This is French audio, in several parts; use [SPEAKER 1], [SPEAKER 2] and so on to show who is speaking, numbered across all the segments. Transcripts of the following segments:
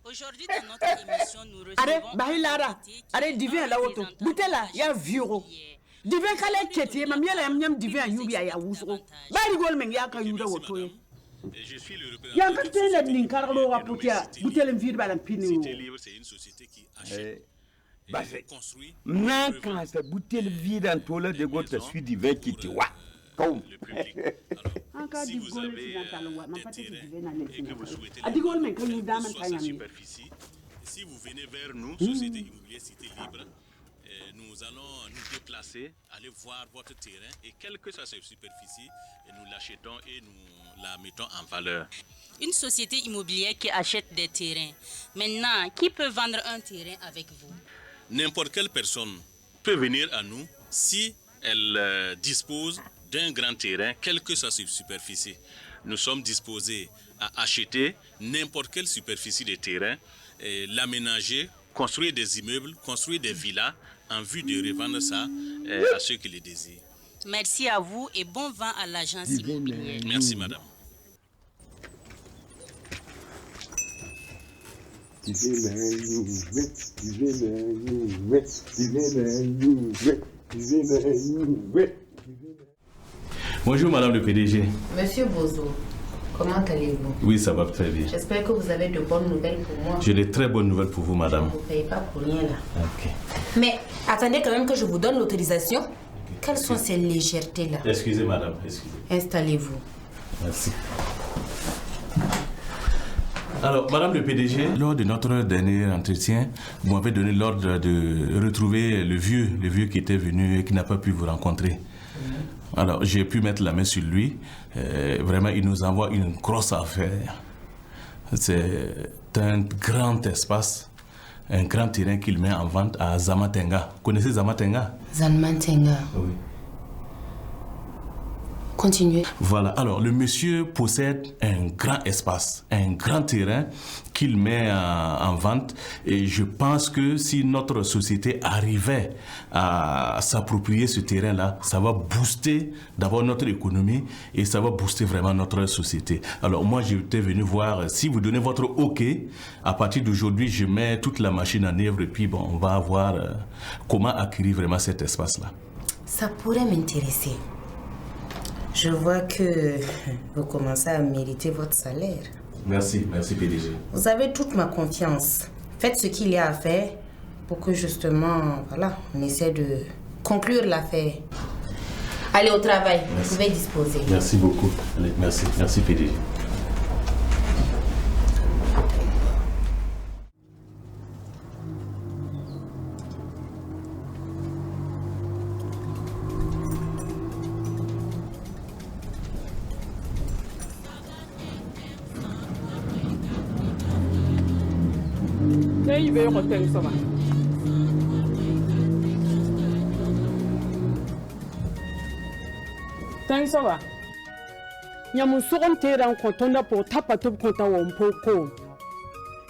[SPEAKER 1] Aujourd'hui, dans notre émission, nous recevons...
[SPEAKER 2] Allez, Bahilara, allez, divin la auto. Boutela, ya viro. Divin kale keti, ma miela yam divin yubia ya wusro. Bari gol men ya ka yuda auto.
[SPEAKER 3] Je suis le représentant.
[SPEAKER 2] Ya ka tele ninkarlo rapotia, boutela mvir balan pini.
[SPEAKER 3] Société libre, c'est une société qui achète et construit.
[SPEAKER 4] Non, quand c'est bouteille vide en toile de gouttes, suis divin qui te voit.
[SPEAKER 3] Le public. Alors, si vous avez des terrains et que vous souhaitez soit sa superficie, si vous venez vers nous, Société Immobilière Cité Libre, nous allons nous déplacer, aller voir votre terrain et quelle que soit sa superficie, nous l'achetons et nous la mettons en valeur.
[SPEAKER 1] Une société immobilière qui achète des terrains. Maintenant, qui peut vendre un terrain avec vous?
[SPEAKER 3] N'importe quelle personne peut venir à nous si elle dispose d'un grand terrain, quelle que soit sa superficie. Nous sommes disposés à acheter n'importe quelle superficie de terrain, l'aménager, construire des immeubles, construire des villas en vue de revendre ça à ceux qui le désirent.
[SPEAKER 1] Merci à vous et bon vent à l'agence immobilière.
[SPEAKER 3] Merci madame.
[SPEAKER 5] Bonjour Madame le PDG.
[SPEAKER 6] Monsieur Bozo, comment allez-vous?
[SPEAKER 5] Oui, ça va très bien.
[SPEAKER 6] J'espère que vous avez de bonnes nouvelles pour moi.
[SPEAKER 5] J'ai de très bonnes nouvelles pour vous, Madame.
[SPEAKER 6] Vous ne payez pas pour rien là.
[SPEAKER 5] Ok.
[SPEAKER 6] Mais attendez quand même que je vous donne l'autorisation. Quelles sont ces légèretés là?
[SPEAKER 5] Excusez Madame, excusez.
[SPEAKER 6] Installez-vous.
[SPEAKER 5] Merci. Alors, Madame le PDG, lors de notre dernier entretien, vous m'avez donné l'ordre de retrouver le vieux qui était venu et qui n'a pas pu vous rencontrer. Alors, j'ai pu mettre la main sur lui. Vraiment, il nous envoie une grosse affaire. C'est un grand espace, un grand terrain qu'il met en vente à Zamatenga. Vous connaissez Zamatenga?
[SPEAKER 6] Zamatenga.
[SPEAKER 5] Oui.
[SPEAKER 6] Continuez.
[SPEAKER 5] Voilà, alors le monsieur possède un grand espace, un grand terrain qu'il met en vente et je pense que si notre société arrivait à s'approprier ce terrain-là, ça va booster d'abord notre économie et ça va booster vraiment notre société. Alors moi, j'étais venu voir si vous donnez votre OK, à partir d'aujourd'hui, je mets toute la machine en œuvre et puis bon, on va voir comment acquérir vraiment cet espace-là.
[SPEAKER 6] Ça pourrait m'intéresser. Je vois que vous commencez à mériter votre salaire.
[SPEAKER 5] Merci, merci PDG.
[SPEAKER 6] Vous avez toute ma confiance. Faites ce qu'il y a à faire pour que justement, voilà, on essaie de conclure l'affaire. Allez au travail,
[SPEAKER 5] merci.
[SPEAKER 6] Vous pouvez disposer.
[SPEAKER 5] Merci beaucoup. Allez, merci, merci PDG.
[SPEAKER 2] Tansoba. Nyamusogon teran kontonda po tapatub konta wompoko.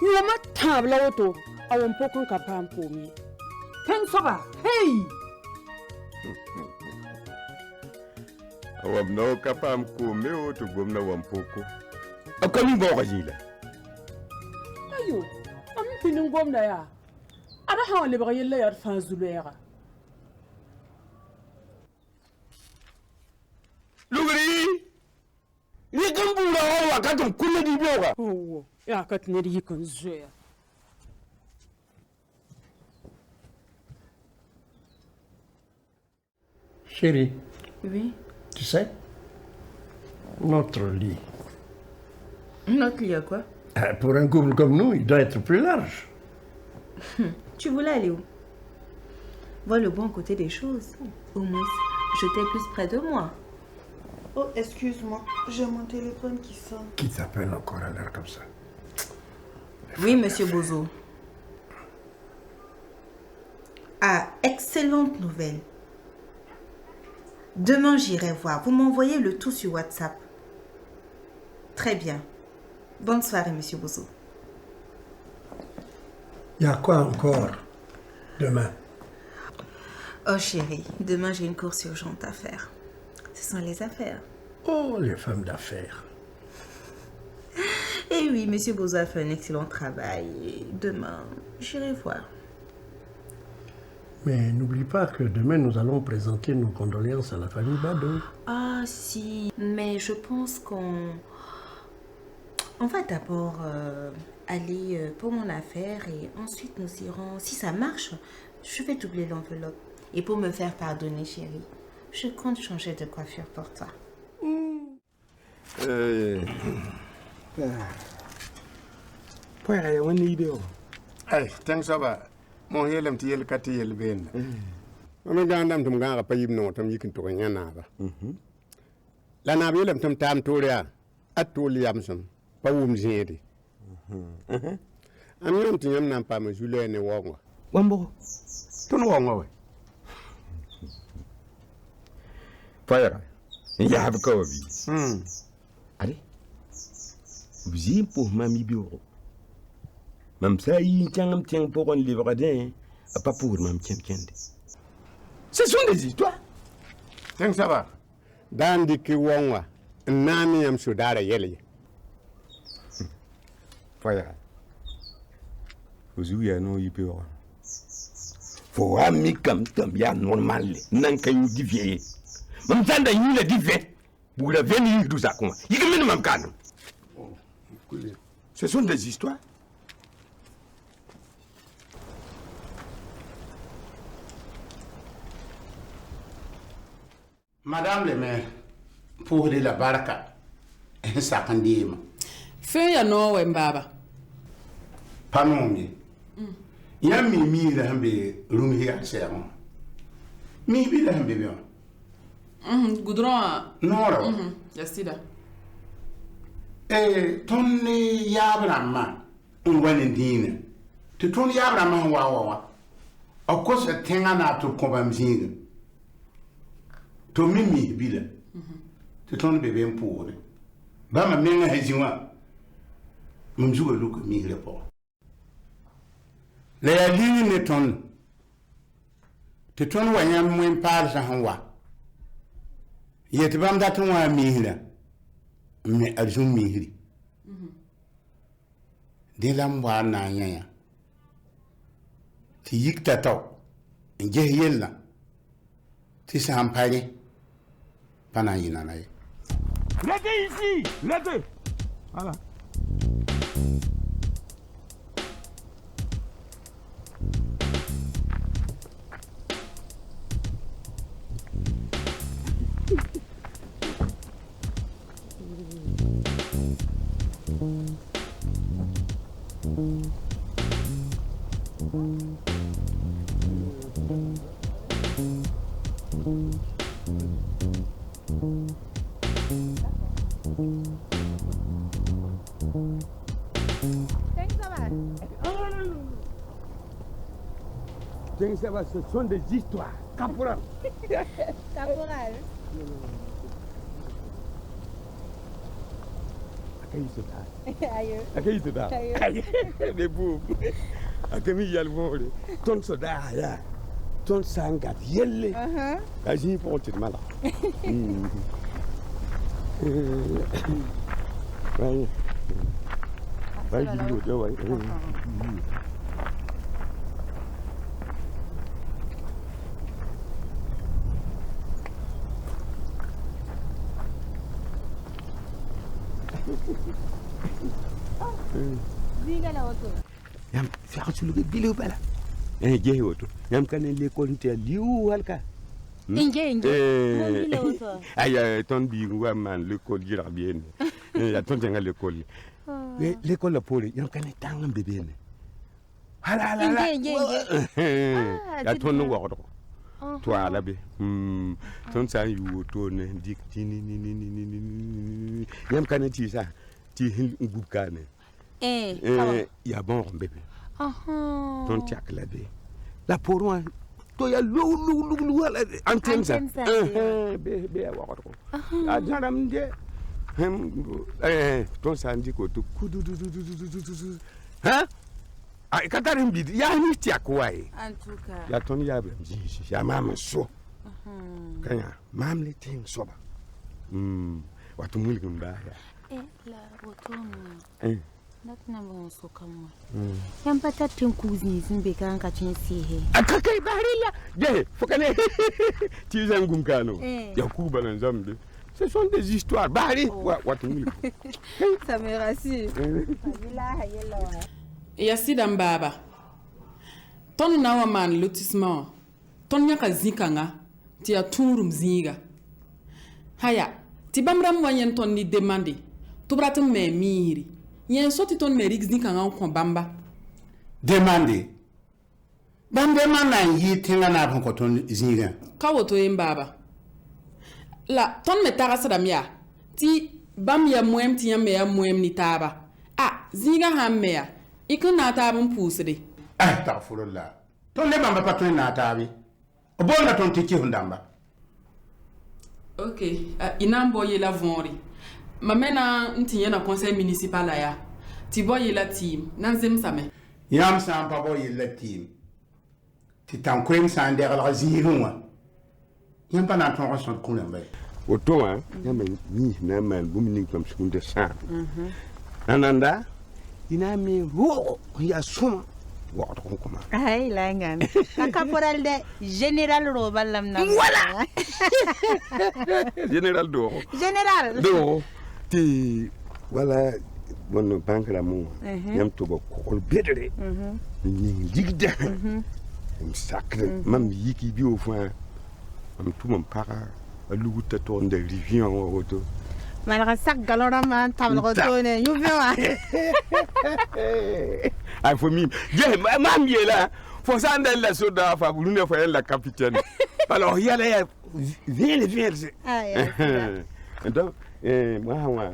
[SPEAKER 2] Yoma tabla oto a wompoko kapampo mi. Tansoba, hey!
[SPEAKER 4] Awam no kapam ko me oto gomna wampoko. Akami boga jila.
[SPEAKER 2] Ayo, am pinin gomna ya. Ada hawa le baga yella yar fanzulera.
[SPEAKER 4] Lugri! Ni gambura wa katon kulle di boga.
[SPEAKER 2] Oh, ya katne di kan zoya.
[SPEAKER 7] Chérie.
[SPEAKER 6] Oui.
[SPEAKER 7] Tu sais, notre lit.
[SPEAKER 6] Notre lit à quoi?
[SPEAKER 7] Pour un couple comme nous, il doit être plus large.
[SPEAKER 6] Tu voulais aller où? Vois le bon côté des choses. Au moins, je t'ai plus près de moi.
[SPEAKER 8] Oh, excuse-moi, j'ai mon téléphone qui sonne.
[SPEAKER 7] Qui t'appelle encore à l'heure comme ça?
[SPEAKER 6] Oui, monsieur Bozo. Ah, excellente nouvelle. Demain, j'irai voir. Vous m'envoyez le tout sur WhatsApp. Très bien. Bonne soirée, monsieur Bozo.
[SPEAKER 7] Il y a quoi encore demain?
[SPEAKER 6] Oh chérie, demain j'ai une course urgente à faire. Ce sont les affaires.
[SPEAKER 7] Oh, les femmes d'affaires.
[SPEAKER 6] Eh oui, Monsieur Boza fait un excellent travail. Et demain, j'irai voir.
[SPEAKER 7] Mais n'oublie pas que demain, nous allons présenter nos condoléances à la famille Bado.
[SPEAKER 6] Ah si, mais je pense qu'on va d'abord aller pour mon affaire et ensuite nous irons. Si ça marche, je vais doubler l'enveloppe. Et pour me faire pardonner, chérie, je compte changer de coiffure pour toi.
[SPEAKER 4] Ay, tang saba. Mo yelam ti yel kati yel ben. Mo gandam tum ganga pa yibno tam yikin to nyana ba. La na yelam tum tam toria atuli yamsum pa wum zedi. Am yam ti yam nan pa ma jule ne wongo. Wambo. Ton wongo we.
[SPEAKER 9] Fire. Ya have ko bi. Allez. Vous pour mami bureau. Même ça, il y a un petit pour un livre d'un, pas pour même quelqu'un. Ce sont des histoires.
[SPEAKER 4] Tang saba. Dan di ki wonwa. Nani yam sudara yele.
[SPEAKER 9] Fire. Vous y a non y peut. Faut ami comme ya normal. Nan kan yu divier. Même ça da yu le divier. Pour la venir du ça comment. Il que même kan. Ce sont des histoires.
[SPEAKER 4] Madame le maire, pour la baraka, ça can dire.
[SPEAKER 2] Fais ya no wembaba.
[SPEAKER 4] Pas non, mais. Il y a mis la hambe, room here, c'est bon. Mi bi la hambe bien.
[SPEAKER 2] Goudron.
[SPEAKER 4] Non,
[SPEAKER 2] Yastida.
[SPEAKER 4] Tony Yabrama, one dinner. To Tony Yabrama, wow. Of course, a thing I have to come sing. To me, Bill. To Tony baby and poor. Bama Menga has you one. Monsieur look at me, report. They are leaving the ton. To turn when I am when Paris and Hanwa. Yet, Bam that one me here. Me assume me here. De Lamba Naya. Ti yik tato. And Jay Yella. Tis a hampire. Panayina.
[SPEAKER 9] Mettez ici, mettez. Voilà. Ce sont des histoires. Caporal.
[SPEAKER 10] Caporal.
[SPEAKER 9] Mais bon, Akemi Yalvore, ton soda, ton sangat, yelle. Vas-y, pour te mal. Yam faire sur le bilou bala. J'ai auto. Yam kan l'école te liu halka. Aïe, ton biou man l'école gira bien. Ya ton tenga l'école. L'école la pole, yam kan tanga bébé. Hala la. Ya ton no wado. Toi là bé. Ton sa yu to ne dik ni. Yam kan ti ça. Ti hin ngukane. Ya bon bébé. Ton tiak la bé. La pour moi, toi ya lou antenne ça. Bé wako. A jaram de. Ton sa ndi ko to kudu. Hein? Ay katarim bidi ya ni tiak wai.
[SPEAKER 6] En tout cas.
[SPEAKER 9] Ya ton ya ya mam so. Kanya mam le ting soba. watu mwili mbaya.
[SPEAKER 6] La wotomu.
[SPEAKER 9] Nakna
[SPEAKER 6] bon sokamwa. Yampata tinkuzi zimbe kanka chinsihe.
[SPEAKER 9] Akakai bahariya. Je, fokane. Tizangumkano. Yakuba na Nzambe. Ce sont des histoires. Bahari watu mwili.
[SPEAKER 10] Ça me rassure.
[SPEAKER 11] Yasida mbaba. Ton na wa man lotissement. Ton nyaka zikanga. Ti ya turum zinga. Haya, ti bamram wanyen ton ni demande. Tubratum me miri. Yen soti ton merik zikanga ko bamba.
[SPEAKER 4] Demande. Bambe mana yi tinga na ko ton zinga.
[SPEAKER 11] Kawoto mbaba. La ton me taga sadamia. Ti bam ya moem ti ya me ya moem ni taba. Ah, zinga hammea. Iku na taba mpusri.
[SPEAKER 4] Ah, tafurullah. Ton le bamba patun na tabi. Obona ton tiki hundamba.
[SPEAKER 11] Ok, inambo ye la vonri. Mamena ntinye na conseil municipal ya. Ti boye la team, nanzem same.
[SPEAKER 4] Yam sam pa boye la team. Ti tan kwem san der la zirunwa. Yam pa na ton son kuna mbay.
[SPEAKER 9] Oto hein, yam ni na man bumini comme seconde sang. Ananda, ina mi ro ya suma.
[SPEAKER 10] Ay, langan. Caporal de Général Robalam na.
[SPEAKER 9] Voilà. Général Doro.
[SPEAKER 10] Général.
[SPEAKER 9] Doro. Ti voilà mon banque la mo. Yam to ko kol bedere. Ni digda. Sacré mam yiki bi au fond. Am tout mon para alu ta ton de rivière en auto.
[SPEAKER 10] Malgré ça, galora man table retourne. You viens.
[SPEAKER 9] Ah, faut mime. Je, mam y est là. Faut ça dans la soda, fa vous ne faire la capitaine. Alors il y a là, viens.
[SPEAKER 10] Ah,
[SPEAKER 9] donc moi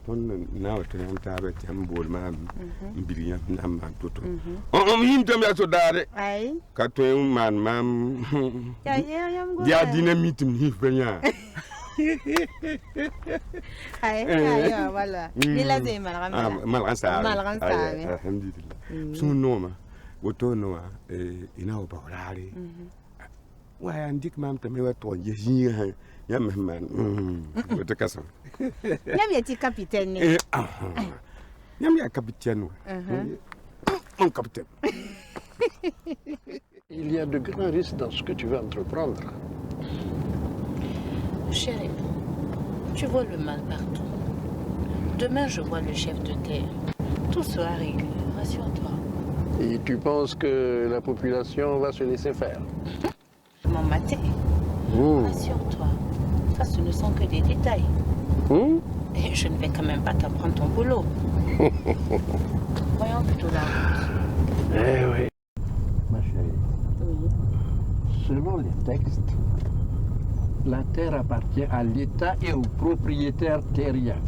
[SPEAKER 9] ton na o ton ta ba tambol ma biliya na ma toto. On yim to ya soda de.
[SPEAKER 10] Ai.
[SPEAKER 9] Ka to man mam. Ya dynamite ni fenya.
[SPEAKER 10] Ay, voilà. Il a des
[SPEAKER 9] malransa. Alhamdulillah. Son nom, woto no ina o bawlare. Wa andik mam tame wa to yeji ya man. Woto kaso.
[SPEAKER 10] Yam yati capitaine.
[SPEAKER 9] Yam ya capitaine. Mon capitaine.
[SPEAKER 7] Il y a de grands risques dans ce que tu veux entreprendre.
[SPEAKER 12] Chérie, tu vois le mal partout. Demain, je vois le chef de terre. Tout sera réglé, rassure-toi.
[SPEAKER 7] Et tu penses que la population va se laisser faire?
[SPEAKER 12] M'en mater. Rassure-toi. Ça, ce ne sont que des détails. Et je ne vais quand même pas t'apprendre ton boulot. Voyons plutôt la route.
[SPEAKER 7] Eh oui. Ma chérie.
[SPEAKER 12] Oui.
[SPEAKER 7] Selon les textes, la terre appartient à l'État et aux propriétaires terriens.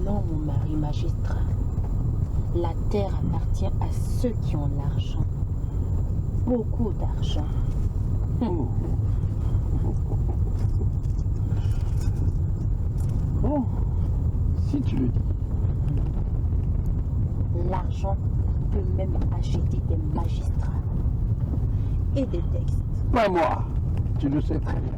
[SPEAKER 12] Non, mon mari magistrat. La terre appartient à ceux qui ont l'argent. Beaucoup d'argent.
[SPEAKER 7] Oh, si tu le dis.
[SPEAKER 12] L'argent peut même acheter des magistrats et des textes.
[SPEAKER 7] Pas moi, tu le sais très bien.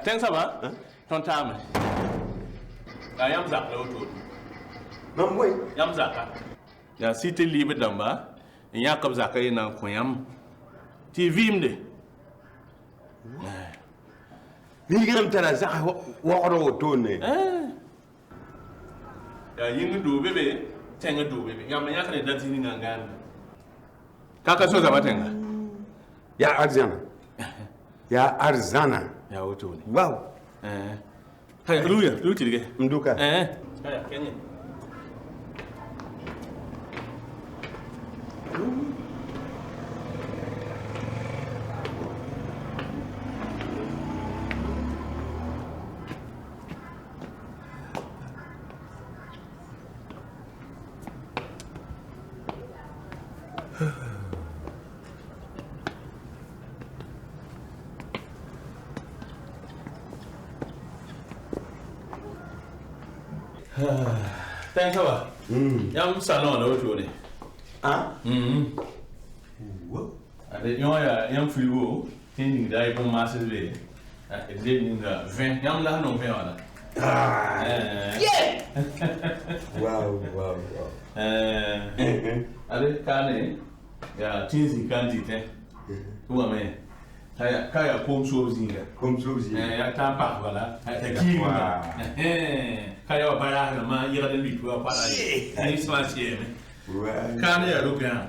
[SPEAKER 5] Tiens, ça va? Ton temps. Yam zak la autour.
[SPEAKER 9] Non, moi.
[SPEAKER 5] Yam zaka. Ya si te libre d'amba, il y a comme zaka y a un tu vimes de.
[SPEAKER 9] Ni gam tara zaka wa auto ne.
[SPEAKER 5] Ya yingu do bébé, tenga do bébé. Yam ya kan da zini ngangan. Kaka so za matenga.
[SPEAKER 9] Ya arzana. Ya arzana.
[SPEAKER 5] Ya auto ne.
[SPEAKER 9] Wow.
[SPEAKER 5] Hey, lu tirige.
[SPEAKER 9] Mduka.
[SPEAKER 5] Haya, Kenya. Thank you. Yam salon là autour.
[SPEAKER 9] Ah?
[SPEAKER 5] Avec yam frigo, tin dai pour masser le. Exeninga 20 yam là non 20 là.
[SPEAKER 9] Ah.
[SPEAKER 5] Yeah.
[SPEAKER 9] Wow.
[SPEAKER 5] Avec carne, ya tinzi quantité. Tu vois mais kaya comme sozinga. Ya tampa voilà. Kaya para ma ira de bitu para. Ni spatier. Carne ya logan.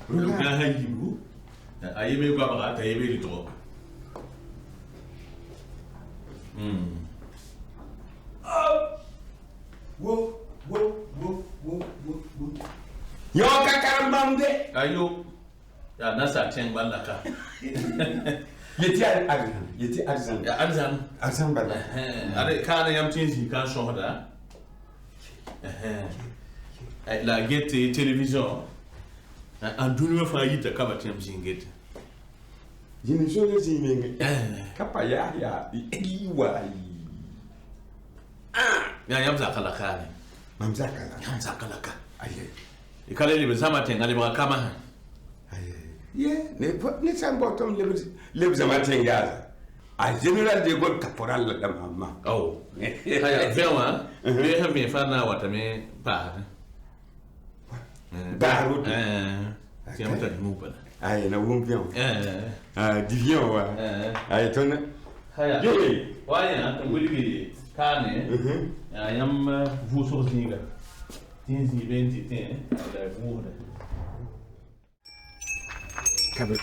[SPEAKER 5] Logan hayibu. Ayibe kwa bara ta yibe litro.
[SPEAKER 9] Wo. Yo kakarambam de.
[SPEAKER 5] Ayo. Ya nasa tieng balaka.
[SPEAKER 9] Yeti artisan.
[SPEAKER 5] Ya artisan.
[SPEAKER 9] Artisan bala.
[SPEAKER 5] Are kana yam tinzi kan shohda. La gete télévision. En dounou fa yita kaba tiam zingete.
[SPEAKER 9] Jini sole zinenge. Kapa ya iwa.
[SPEAKER 5] Ya yam zakala kale.
[SPEAKER 9] Mam zakala.
[SPEAKER 5] Yam zakala ka. Aye. Ikale libe zama tenga libe kama.
[SPEAKER 9] Aye. Ne san bottom libe zama tenga. A general de god caporal la mama.
[SPEAKER 5] Oh. Kaya vema. We have been fana watame pa.
[SPEAKER 9] Barout.
[SPEAKER 5] Tiam ta nupa.
[SPEAKER 9] Aye na wumpion. Divion wa. Aye ton.
[SPEAKER 5] Kaya. Waya tambuli kane. Yam vuso zinga. Tinzi 20 ten la vourde.
[SPEAKER 9] Cabel.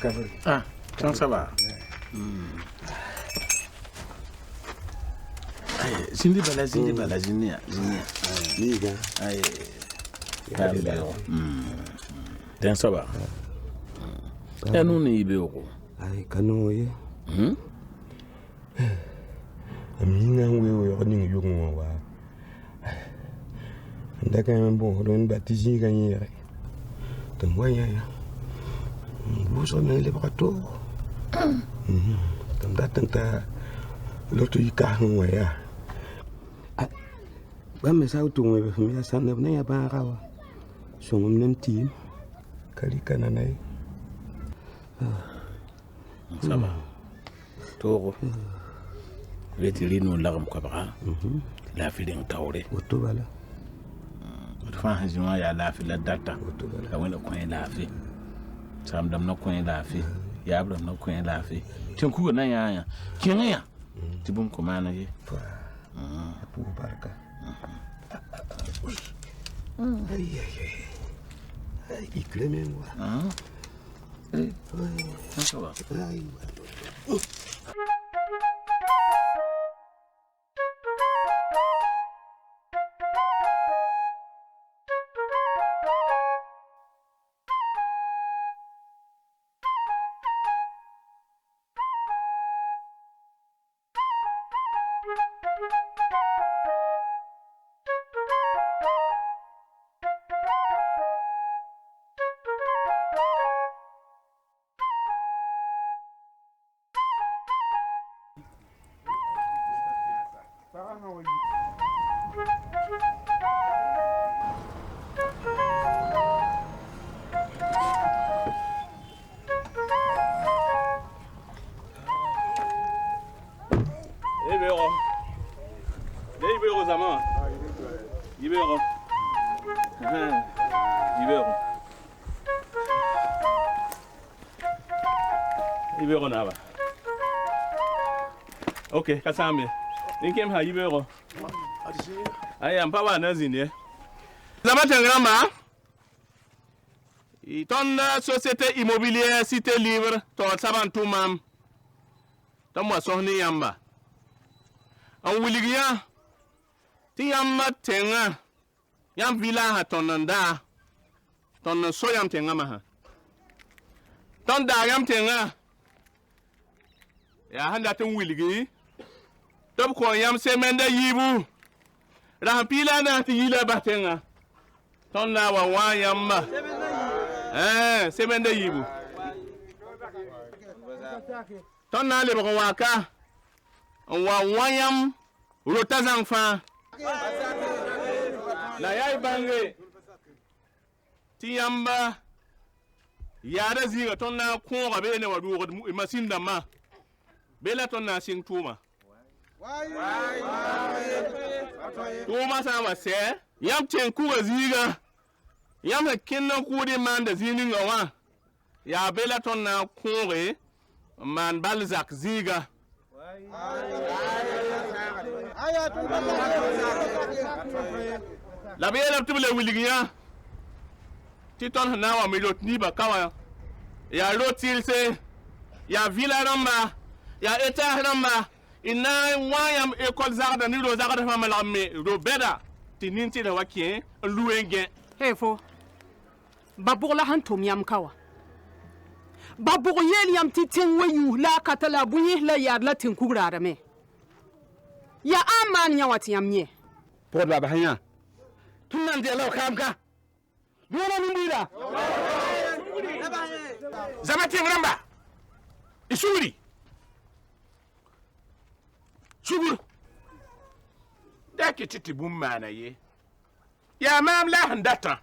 [SPEAKER 13] Ah, comment ça va? Zindi bala zinia.
[SPEAKER 9] Niga.
[SPEAKER 13] Aye. Ten ça va? Ya nuni ibe oko.
[SPEAKER 9] Aye kano ye. Aminga wewe yoning yungo wa. Ndaka bon don baptisé gagné. De moyen. Vous sommes les bateaux. Comme d'attenta l'autre y carne ya. Ba me sa utu me famille sa ne ya ba rawa. So mon nenti. Kali kananai.
[SPEAKER 13] Ça va. Toro. Vetili no lagam kabra. La feeling tawre.
[SPEAKER 9] Oto bala.
[SPEAKER 13] Fa hajima ya la fi la data. La wena ko la fi. Sam dam no ko la fi. Ya abram no ko la fi. Tin ku na ya. Kin ya. Tibum ko mana ye.
[SPEAKER 9] Pu barka. Ay, ikleme wa.
[SPEAKER 13] Ça va.
[SPEAKER 5] Ibero na ba. Okay, kasame. Ninkem ha Ibero. Aya mpawa na zine. Zama tengrama. Ton société immobilière Cité Libre to sabantu mam. Ton mo sohni yamba. An wuligiya. Ti yamba tenga. Yam villa ha tonanda. Ton so yam tenga ma ha. Ton da yam tenga. Ya handa tun wilgi tob ko yam semende yibu rampila na ti yila batenga ton na wa yamma semende yibu ton na le ko waka wa yam rotazang fa
[SPEAKER 13] La yai bange. Tiamba. Yada ziga ton na kon rabe ne wadu machine da ma. Bela ton na sing tuma. Tuma sa ma se. Yam chen ku ziga. Yam kinna ku de man da zini ngawa. Ya bela ton na kon man balzak ziga. La biela tubule wiligiya. Titon na wa milot ni bakawa. Ya rotilse. Ya villa ramba. Ya eta ramba. Ina wayam ekol zarda ni lo zarda fama la me do beda. Tininti la wakien luengen.
[SPEAKER 14] Hefo. Babur la hantum yam kawa. Babur yel yam titin wayu la katala bunyi la yad la tin kugrara me. Ya aman nyawati yam nye.
[SPEAKER 9] Pour la bahanya. Tout le monde est là au Kamka. Nous on est là.
[SPEAKER 13] Zamati Ramba. Isuri. Sugur. Daki titi bumana ye. Ya mam la handata.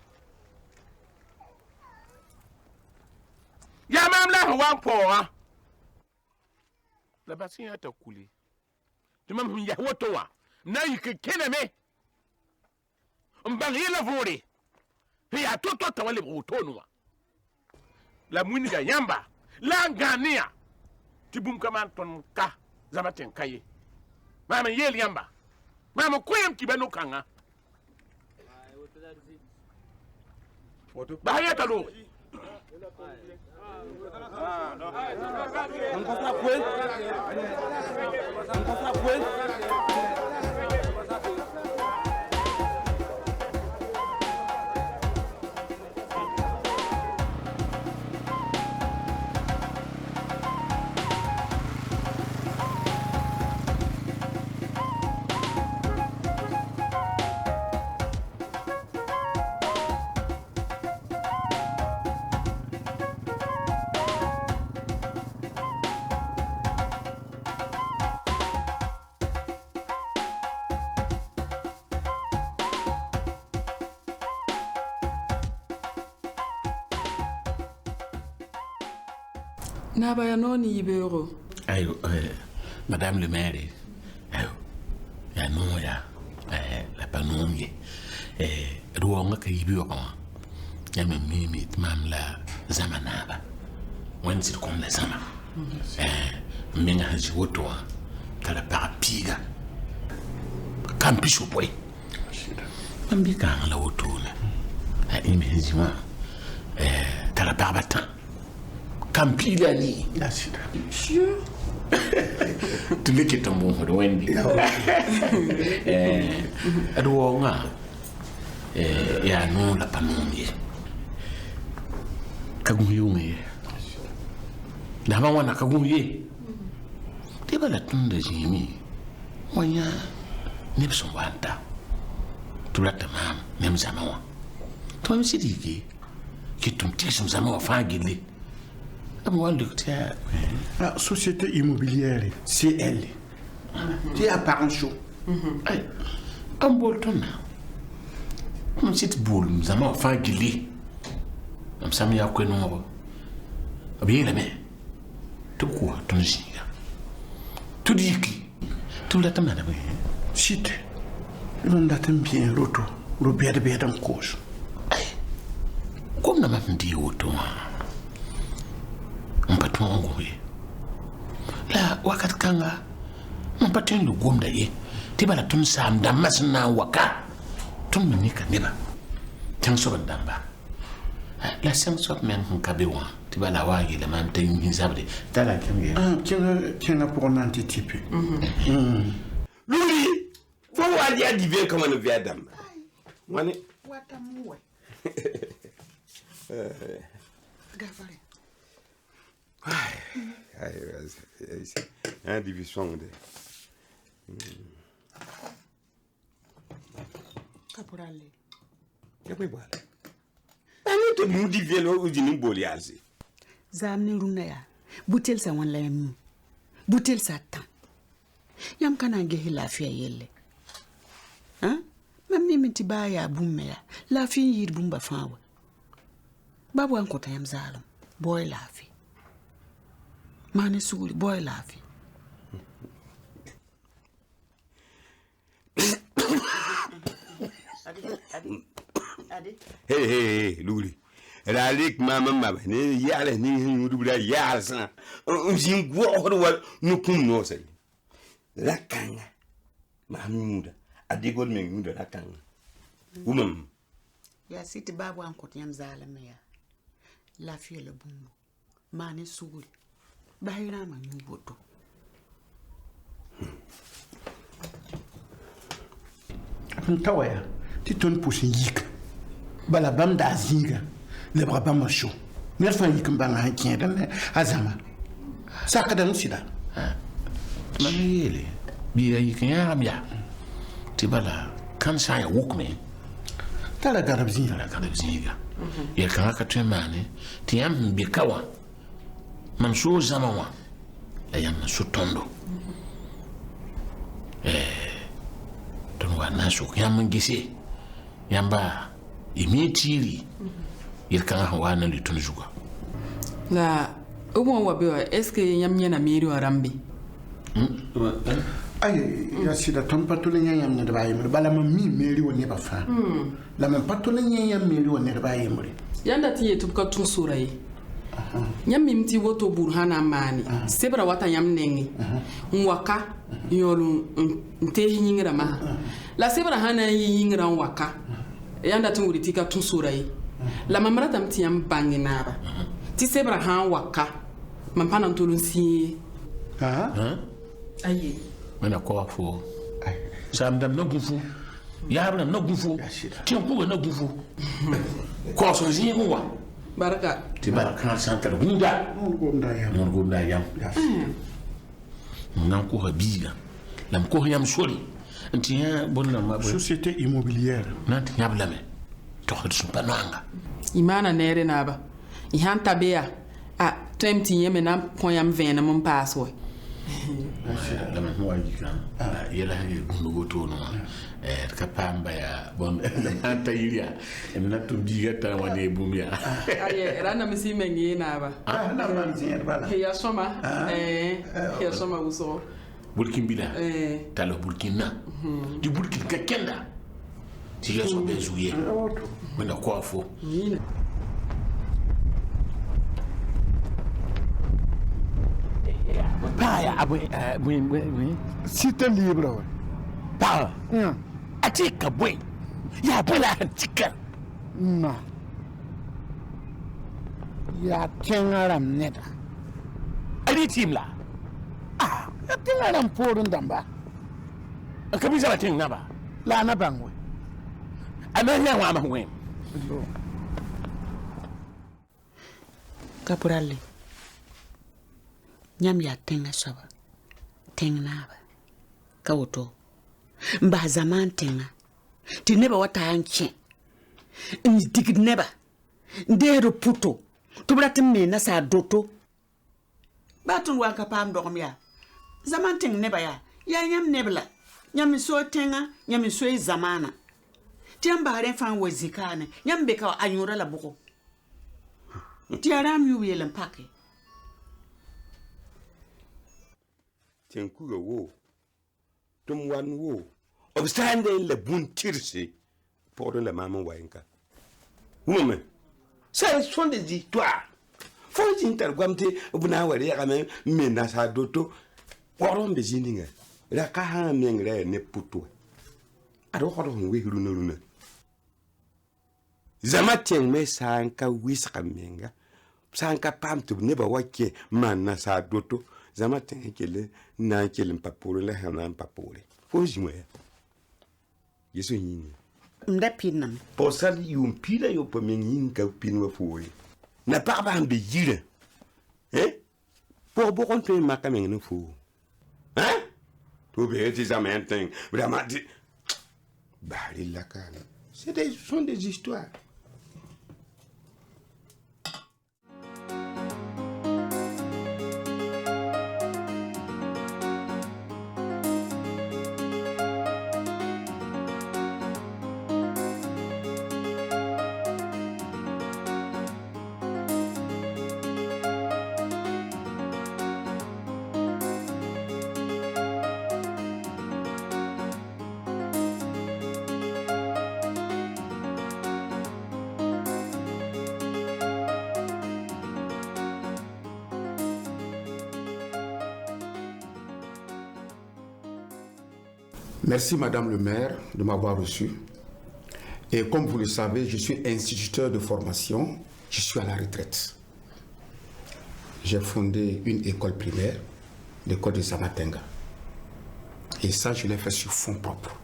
[SPEAKER 13] Ya mam la wan poa. La basin ata kuli. Tu mam ya wotowa. Na yikene me. Mbang yela vore. Ya toto tawale brutonwa. La muniga yamba. La ngania. Tibum kaman ton ka. Zamaten kaye. Mama yel yamba. Mama koyem kibano kanga. Bahaya talo.
[SPEAKER 11] Nabaya noni yibero.
[SPEAKER 13] Ayo, Madame le maire. Ayo, ya non ya. La panomie. Ruonga ka yibero. Ya mimi mam la zamanaba. Wen sit kon la zama. Menga haji wotoa. Kala parapiga. Kampisho boy. Mambika la wotona. Ime hijima. Kala barbatan. Campila ni. Monsieur. Tu veux que ton bon Wendy. Aduonga. Ya no la panomie. Kagumyume. La mama na kagumye. Tiba la tunda jimi. Wanya nebson wanta. Tu la tamam nem zamawa. Tu me sidiki. Que ton tisum zamawa fagile.
[SPEAKER 4] La société immobilière, c'est elle. Tu as pas un chaud.
[SPEAKER 13] Un bol ton. On s'est boule, nous avons fait guiler. Nous sommes à quoi nous? Bien, mais tout quoi, ton giga. Tout dit qui? Tout la tamana.
[SPEAKER 4] Chut. On a bien roto. Robert de Bédam cause.
[SPEAKER 13] Comme n'a pas dit auto. Mpatu ngwe la wakat kanga mpatu lu gomda ye tibala tun sam damas na waka tun minika neba tan so bandamba la sen so men kabewa tibala wagi le man tan hinzabde tala kenge
[SPEAKER 4] kenga pour un antitype.
[SPEAKER 9] Louis, faut aller à divin comme on vient d'âme. Moi,
[SPEAKER 2] Watamoué. Gavare.
[SPEAKER 9] Un division de.
[SPEAKER 2] Caporale.
[SPEAKER 9] Yabe bala. Ani to mu divelo ujini boliazi.
[SPEAKER 2] Zamni runaya. Butel sa wan la yami. Butel sa tan. Yam kana nge lafiya yelle. Hein? Mam ni minti ba ya bumme ya. La fin yir bumba fawa. Babu an kota yam zalam. Boy lafi. Mane suguli boy lafi.
[SPEAKER 9] Hey, Luli. Ralik mama mama ne yale ni rubra yalsa. Unjin gwo hodwa nukum no sai. Lakanga. Mahmuda. Adigol menguda lakanga. Umam.
[SPEAKER 2] Ya siti babu an kota yam zalam ya. Lafi le bumbo. Mane suguli. Bahira ma nyuboto.
[SPEAKER 4] Ntawaya. Ti ton pusin yik. Bala bam da zinga. Le bra bam sho. Ner fa yik mbanga han kien dan azama. Sakadan sida.
[SPEAKER 13] Mamele. Biya yik ya biya. Ti bala kan sa ya wuk me.
[SPEAKER 4] Tala garab zinga.
[SPEAKER 13] Tala garab zinga. Yer kan ka twemane ti yam bi kawa. Man so zama wa. La yam so tondo. Ton wa na so yam ngisi. Yamba imitiri yirkan hawa na litun juga
[SPEAKER 11] la ubon wa be est-ce que yam nyana miri wa rambi
[SPEAKER 4] ay ya sida ton patule nyam ne da yimre bala ma mi meri woni ba fa la man patule nyam meri woni da yimre
[SPEAKER 11] yanda tiye tubka tun surai nyam mimti woto burhana mani sebra wata yam nengi nwaka yolu nte hingira ma la sebra hana yingira waka yanda tun wuri tika tun surai la mamara tam tiyam banginara ti sebra han waka mampana ntulun si ayi
[SPEAKER 13] mana ko fo sam dam no gufu yabna no gufu ti ko no gufu ko so zi wa
[SPEAKER 11] baraka
[SPEAKER 13] ti baraka santar gunda yam nan ko habiga lam ko yam sori anti ya bonna ma
[SPEAKER 4] société immobilière
[SPEAKER 13] nanti nyablame to khadsu pananga
[SPEAKER 11] imana nere naba I han tabea a temti yeme na poyam vena mon passo
[SPEAKER 13] la ma mo ayika yela ha gundu goto no ka pamba ya bon anta ilia na to diga ta wade bumia
[SPEAKER 11] aye rana misi mengi naba
[SPEAKER 4] na man zinga bala
[SPEAKER 11] ya soma ya soma uso
[SPEAKER 13] Burkin Bila, talo Burkina, du Burkin Kakenda. Si je suis bien joué, mais de quoi faut. Paya, oui.
[SPEAKER 4] Si tu es libre,
[SPEAKER 13] Paya, atika, oui. Ya bela atika.
[SPEAKER 4] Non. Ya tengaram neta.
[SPEAKER 13] Ali team la.
[SPEAKER 4] Tinga ram porun damba.
[SPEAKER 13] Kabisa la tinga ba.
[SPEAKER 4] La na bangwe.
[SPEAKER 13] Amanya wa mahwe.
[SPEAKER 2] Caporale. Nyam ya tenga saba. Tenga naba. Kawoto. Mba zaman tenga. Ti neba wata anche. Ni dig neba. Ndero puto. Tubra timme na sa doto. Batun wanka pam dogom ya. Zaman ting neba ya nyam nebla nyam so tenga nyam so zamana tiam bahare fan wazikane nyam be ka anyura la buko tiaram yu yelen pake
[SPEAKER 9] tenku go wo tum wan wo obstande le bun tirse pour la maman wainka woman ça sont des histoires faut intergwamte buna wari ya même menasa doto Waron bezininga la ka ha mengre ne puto ado ko don we runa zamatien me sanka wiska menga sanka pamtu ne ba wake man na sa doto zamatien kele na kele mpapolo la ha na mpapolo fo jimwe yeso yini
[SPEAKER 2] mda pinam
[SPEAKER 9] posal yum pila yo pa mengin ka pinwa fo na pa ba be yire pour bon te maka mengin fo hein? Tout bien, c'est ça maintenant. Vraiment, ce sont des histoires.
[SPEAKER 4] Merci, Madame le maire, de m'avoir reçu. Et comme vous le savez, je suis instituteur de formation. Je suis à la retraite. J'ai fondé une école primaire, l'école de Zamatenga. Et ça, je l'ai fait sur fonds propres.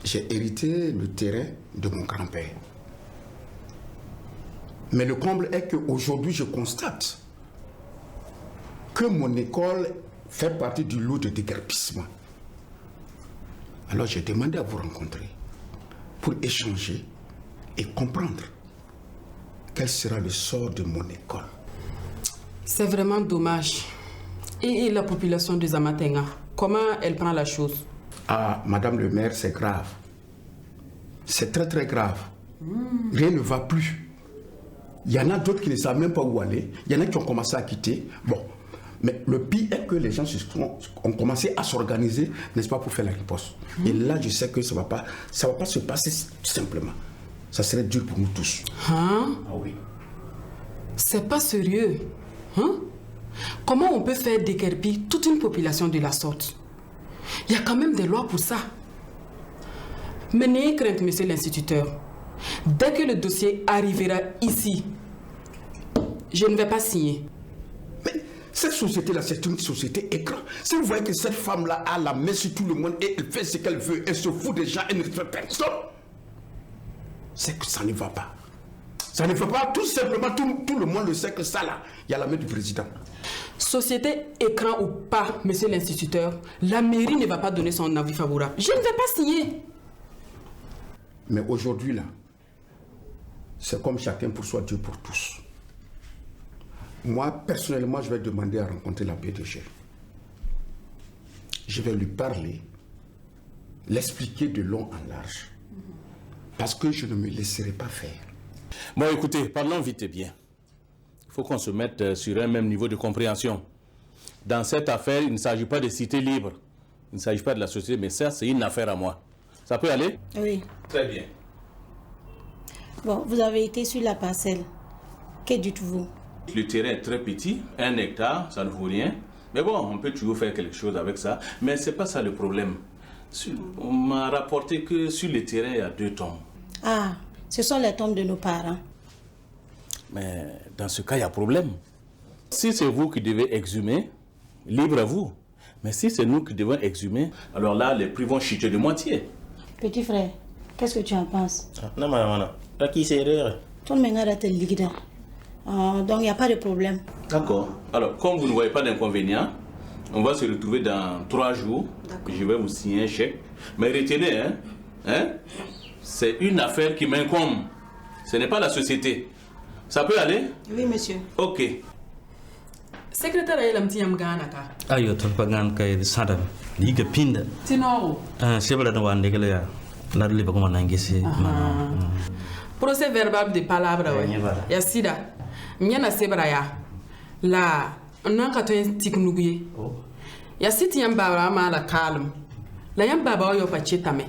[SPEAKER 4] J'ai hérité le terrain de mon grand-père. Mais le comble est qu'aujourd'hui, je constate que mon école fait partie du lot de déguerpissement. Alors j'ai demandé à vous rencontrer pour échanger et comprendre quel sera le sort de mon école.
[SPEAKER 14] C'est vraiment dommage. Et la population de Zamatenga, comment elle prend la chose?
[SPEAKER 4] Ah, Madame le maire, c'est grave. C'est très très grave. Rien ne va plus. Il y en a d'autres qui ne savent même pas où aller. Il y en a qui ont commencé à quitter. Bon, mais le pire est que les gens ont commencé à s'organiser, n'est-ce pas, pour faire la riposte. Et là, je sais que ça va pas se passer simplement. Ça serait dur pour nous tous.
[SPEAKER 14] Hein?
[SPEAKER 4] Ah oui.
[SPEAKER 14] C'est pas sérieux. Hein? Comment on peut faire déguerpir toute une population de la sorte? Il y a quand même des lois pour ça. Mais n'ayez crainte, monsieur l'instituteur. Dès que le dossier arrivera ici, je ne vais pas signer.
[SPEAKER 4] Mais cette société-là, c'est une société écran. Si vous voyez que cette femme-là a la main sur tout le monde et elle fait ce qu'elle veut, elle se fout des gens, elle ne fait personne, c'est que ça ne va pas. Ça ne va pas, tout simplement, tout le monde le sait que ça là, il y a la main du président.
[SPEAKER 14] Société écran ou pas, monsieur l'instituteur, la mairie ne va pas donner son avis favorable. Je ne vais pas signer.
[SPEAKER 4] Mais aujourd'hui là, c'est comme chacun pour soi, Dieu pour tous. Moi, personnellement, je vais demander à rencontrer la PDG. Je vais lui parler, l'expliquer de long en large. Parce que je ne me laisserai pas faire.
[SPEAKER 5] Bon, écoutez, parlons vite et bien. Il faut qu'on se mette sur un même niveau de compréhension. Dans cette affaire, il ne s'agit pas de cité libre. Il ne s'agit pas de la société, mais ça, c'est une affaire à moi. Ça peut aller?
[SPEAKER 15] Oui.
[SPEAKER 5] Très bien.
[SPEAKER 15] Bon, vous avez été sur la parcelle. Que dites-vous?
[SPEAKER 5] Le terrain est très petit, 1 hectare, ça ne vaut rien. Mais bon, on peut toujours faire quelque chose avec ça. Mais ce n'est pas ça le problème. On m'a rapporté que sur le terrain, il y a 2 tombes.
[SPEAKER 15] Ah, ce sont les tombes de nos parents.
[SPEAKER 5] Mais dans ce cas, il y a problème. Si c'est vous qui devez exhumer, libre à vous. Mais si c'est nous qui devons exhumer, alors là, les prix vont chuter de moitié.
[SPEAKER 15] Petit frère, qu'est-ce que tu en penses?
[SPEAKER 16] Non, maman, qui c'est rire?
[SPEAKER 15] Tout le monde a été liquide. Donc il n'y a pas de problème.
[SPEAKER 5] D'accord. Alors, comme vous ne voyez pas d'inconvénient, on va se retrouver dans 3 jours. Je vais vous signer un chèque. Mais retenez, c'est une affaire qui m'incombe. Ce n'est pas la société. Ça peut aller?
[SPEAKER 15] Oui, monsieur.
[SPEAKER 5] Ok.
[SPEAKER 14] Secrétaire est l'amti Yamgana.
[SPEAKER 16] Ayo, tu peux gagner que ça ligue pinda.
[SPEAKER 14] Tino.
[SPEAKER 16] C'est vrai, on va dégager. La libre comme on a engagé.
[SPEAKER 14] Procès verbal de palabra. Ya sida. Miana sebraya. La. On a un tiknougué. Ya siti yam baba ma la calme. La yam baba yo pachetame.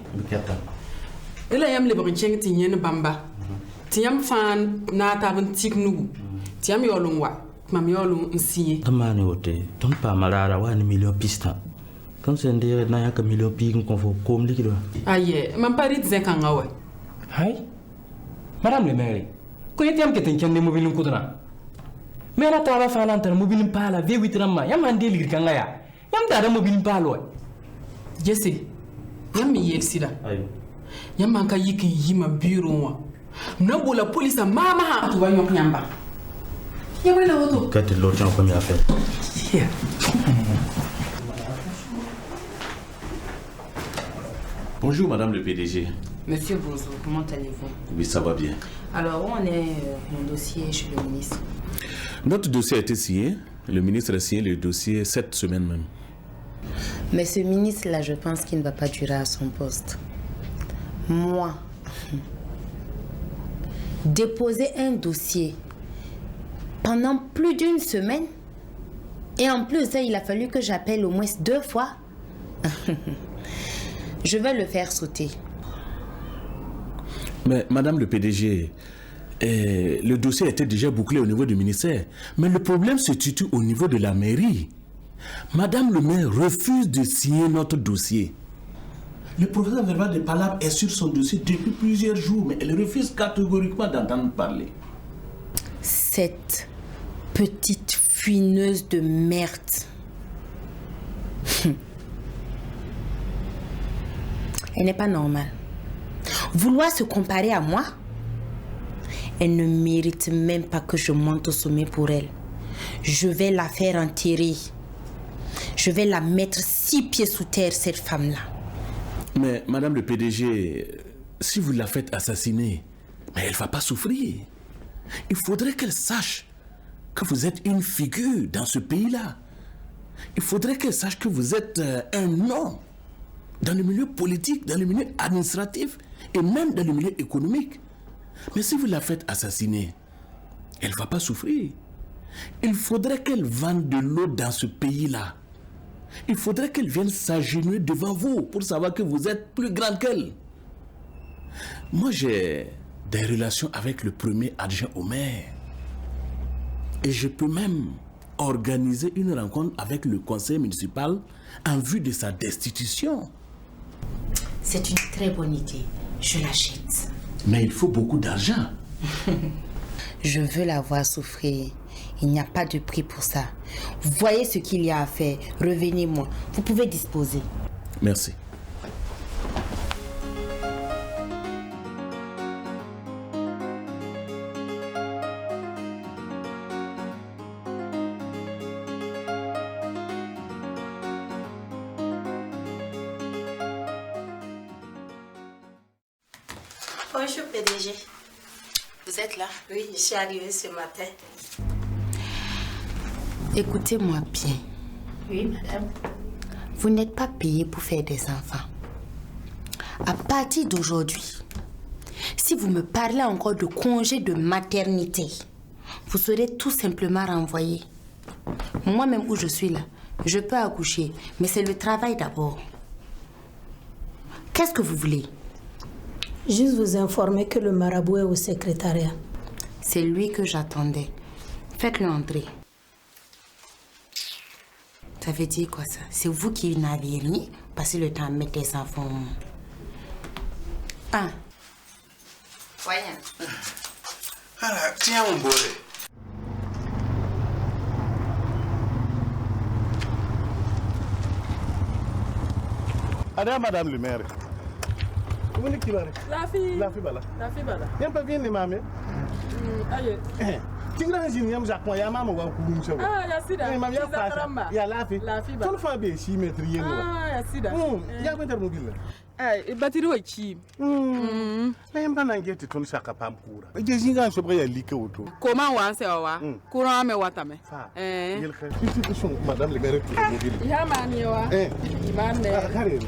[SPEAKER 14] Et la yam libre cheng tinyen bamba. Tiam fan na tabun tiknougu. Tiam yolungwa. Mam yolung nsiye.
[SPEAKER 16] Tamani wote. Ton pa malara wa ni million pista. Quand c'est ndere na yaka million pi qu'on faut comme liquido.
[SPEAKER 14] Aye, mam pari dzekanga wa.
[SPEAKER 17] Hai. Madame le maire. Ko yetiam ke tenken de mobile kuduna. Mais la tava fa lan tan mobile pala V8 ramma yam ande ligir kanga ya. Yam da mobile palo.
[SPEAKER 14] Jesse. Yam mi yelsida.
[SPEAKER 16] Ayo.
[SPEAKER 14] Yam manka yiki yima bureau wa. Nambo la police mama ha to wa yok nyamba. Ya wala woto.
[SPEAKER 16] Quand tu l'autre en première affaire.
[SPEAKER 14] Yeah.
[SPEAKER 5] Bonjour, Madame le PDG.
[SPEAKER 12] Monsieur Bozo, comment allez-vous?
[SPEAKER 5] Oui, ça va bien.
[SPEAKER 12] Alors, où en est mon dossier chez le ministre?
[SPEAKER 5] Notre dossier a été signé. Le ministre a signé le dossier cette semaine même.
[SPEAKER 12] Mais ce ministre-là, je pense qu'il ne va pas durer à son poste. Moi, déposer un dossier pendant plus d'1 semaine, et en plus, il a fallu que j'appelle au moins 2 fois. Je vais le faire sauter.
[SPEAKER 5] Mais Madame le PDG, le dossier était déjà bouclé au niveau du ministère. Mais le problème se situe au niveau de la mairie. Madame le maire refuse de signer notre dossier. Le professeur verbal de Palabre est sur son dossier depuis plusieurs jours, mais elle refuse catégoriquement d'entendre parler.
[SPEAKER 6] Cette petite fuineuse de merde. Elle n'est pas normale. Vouloir se comparer à moi, elle ne mérite même pas que je monte au sommet pour elle. Je vais la faire enterrer. Je vais la mettre 6 pieds sous terre, cette femme-là.
[SPEAKER 5] Mais Madame le PDG, si vous la faites assassiner, mais elle ne va pas souffrir. Il faudrait qu'elle sache que vous êtes une figure dans ce pays-là. Il faudrait qu'elle sache que vous êtes un nom dans le milieu politique, dans le milieu administratif et même dans le milieu économique. Mais si vous la faites assassiner, elle ne va pas souffrir. Il faudrait qu'elle vende de l'eau dans ce pays-là. Il faudrait qu'elle vienne s'agenouiller devant vous pour savoir que vous êtes plus grande qu'elle. Moi, j'ai des relations avec le premier adjoint au maire. Et je peux même organiser une rencontre avec le conseil municipal en vue de sa destitution.
[SPEAKER 6] C'est une très bonne idée. Je l'achète.
[SPEAKER 5] Mais il faut beaucoup d'argent.
[SPEAKER 6] Je veux la voir souffrir. Il n'y a pas de prix pour ça. Voyez ce qu'il y a à faire. Revenez-moi. Vous pouvez disposer.
[SPEAKER 5] Merci.
[SPEAKER 15] Bonjour PDG.
[SPEAKER 6] Vous êtes là?
[SPEAKER 15] Oui, je suis arrivée ce matin.
[SPEAKER 6] Écoutez-moi bien.
[SPEAKER 15] Oui, madame.
[SPEAKER 6] Vous n'êtes pas payé pour faire des enfants. À partir d'aujourd'hui, si vous me parlez encore de congé de maternité, vous serez tout simplement renvoyé. Moi-même où je suis là, je peux accoucher, mais c'est le travail d'abord. Qu'est-ce que vous voulez?
[SPEAKER 15] Juste vous informer que le marabout est au secrétariat.
[SPEAKER 6] C'est lui que j'attendais. Faites-le entrer. Ça veut dire quoi ça? C'est vous qui n'avez rien, passez le temps à mettre les enfants. Ah. Voyons.
[SPEAKER 9] Alors, tiens mon bolet.
[SPEAKER 18] Ada madame le maire. Vous êtes qui va?
[SPEAKER 11] La fille.
[SPEAKER 18] La fille bala.
[SPEAKER 11] La fille bala.
[SPEAKER 18] Y'a pas bien les mamés.
[SPEAKER 11] Aïe.
[SPEAKER 18] Tu grand jini yam Jacques moi y'a maman wa kulu mse.
[SPEAKER 11] Ah ya sida.
[SPEAKER 18] Eh maman y'a pas. Y'a la fille.
[SPEAKER 11] La fille bala.
[SPEAKER 18] Ton fa be si mettre yé moi.
[SPEAKER 11] Ah ya sida.
[SPEAKER 18] Y'a pas intermobile.
[SPEAKER 11] Eh batterie wa chi.
[SPEAKER 18] Na yam kana ngeti ton saka pam kura. Je zinga so bre ya like auto.
[SPEAKER 11] Comment wa se wa? Courant me wata me.
[SPEAKER 18] Yel kha. Tu son madame le maire tout mobile.
[SPEAKER 11] Ya mani wa. Iman ne.
[SPEAKER 18] Allez.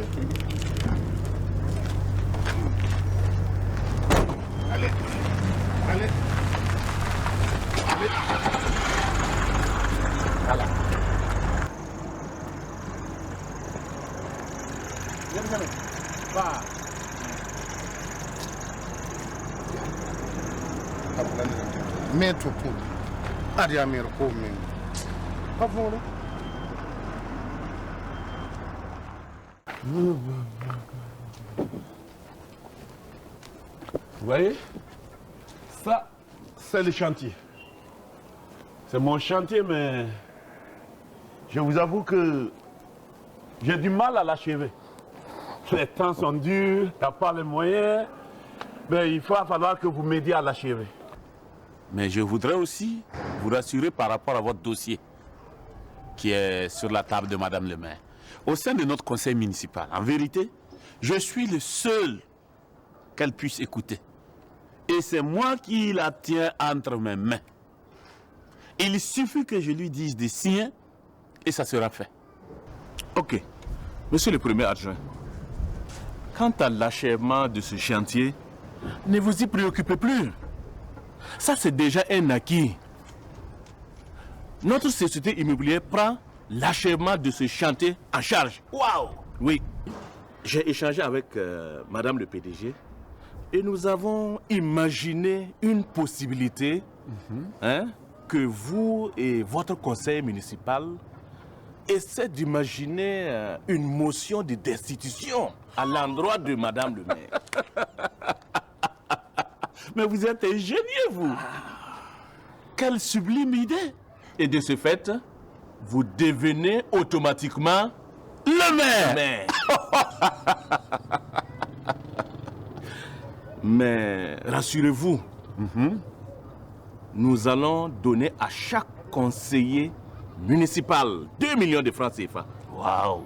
[SPEAKER 18] Allez. Allez. Allez. Voilà. Viens, va. Mais tout pour. Allez, Amir, comme. Pas pour.
[SPEAKER 9] Vous voyez, ça, c'est le chantier. C'est mon chantier, mais je vous avoue que j'ai du mal à l'achever. Les temps sont durs, tu n'as pas les moyens, mais il va falloir que vous m'aidiez à l'achever.
[SPEAKER 19] Mais je voudrais aussi vous rassurer par rapport à votre dossier qui est sur la table de Madame le maire. Au sein de notre conseil municipal, en vérité, je suis le seul qu'elle puisse écouter. Et c'est moi qui la tiens entre mes mains. Il suffit que je lui dise des signes et ça sera fait.
[SPEAKER 5] Ok. Monsieur le premier adjoint, quant à l'achèvement de ce chantier, ne vous y préoccupez plus. Ça, c'est déjà un acquis. Notre société immobilière prend l'achèvement de ce chantier en charge. Waouh! Oui. J'ai échangé avec Madame le PDG et nous avons imaginé une possibilité que vous et votre conseil municipal essaie d'imaginer une motion de destitution à l'endroit de Madame le maire.
[SPEAKER 19] Mais vous êtes ingénieux, vous. Quelle sublime idée.
[SPEAKER 5] Et de ce fait, vous devenez automatiquement le maire. Mais rassurez-vous, nous allons donner à chaque conseiller municipal 2 millions de francs CFA.
[SPEAKER 19] Waouh!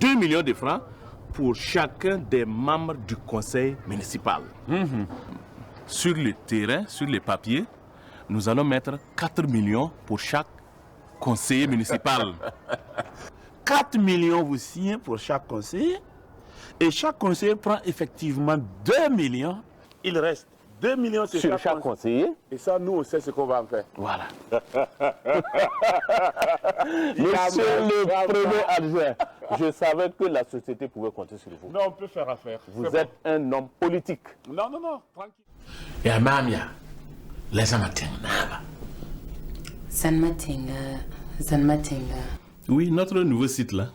[SPEAKER 5] 2 millions de francs pour chacun des membres du conseil municipal. Sur le terrain, sur les papiers, nous allons mettre 4 millions pour chaque conseiller municipal.
[SPEAKER 19] 4 millions vous signez pour chaque conseiller. Et chaque conseiller prend effectivement 2 millions. Il reste 2 millions sur chaque conseiller. Et ça, nous, on sait ce qu'on va en faire.
[SPEAKER 5] Voilà.
[SPEAKER 19] Monsieur le premier adjoint, je savais que la société pouvait compter sur vous.
[SPEAKER 18] Non, on peut faire affaire.
[SPEAKER 19] Vous êtes un homme politique.
[SPEAKER 18] Non, tranquille.
[SPEAKER 13] Et à Mamia, les amateurs,
[SPEAKER 12] Zanmatenga.
[SPEAKER 5] Oui, notre nouveau site là.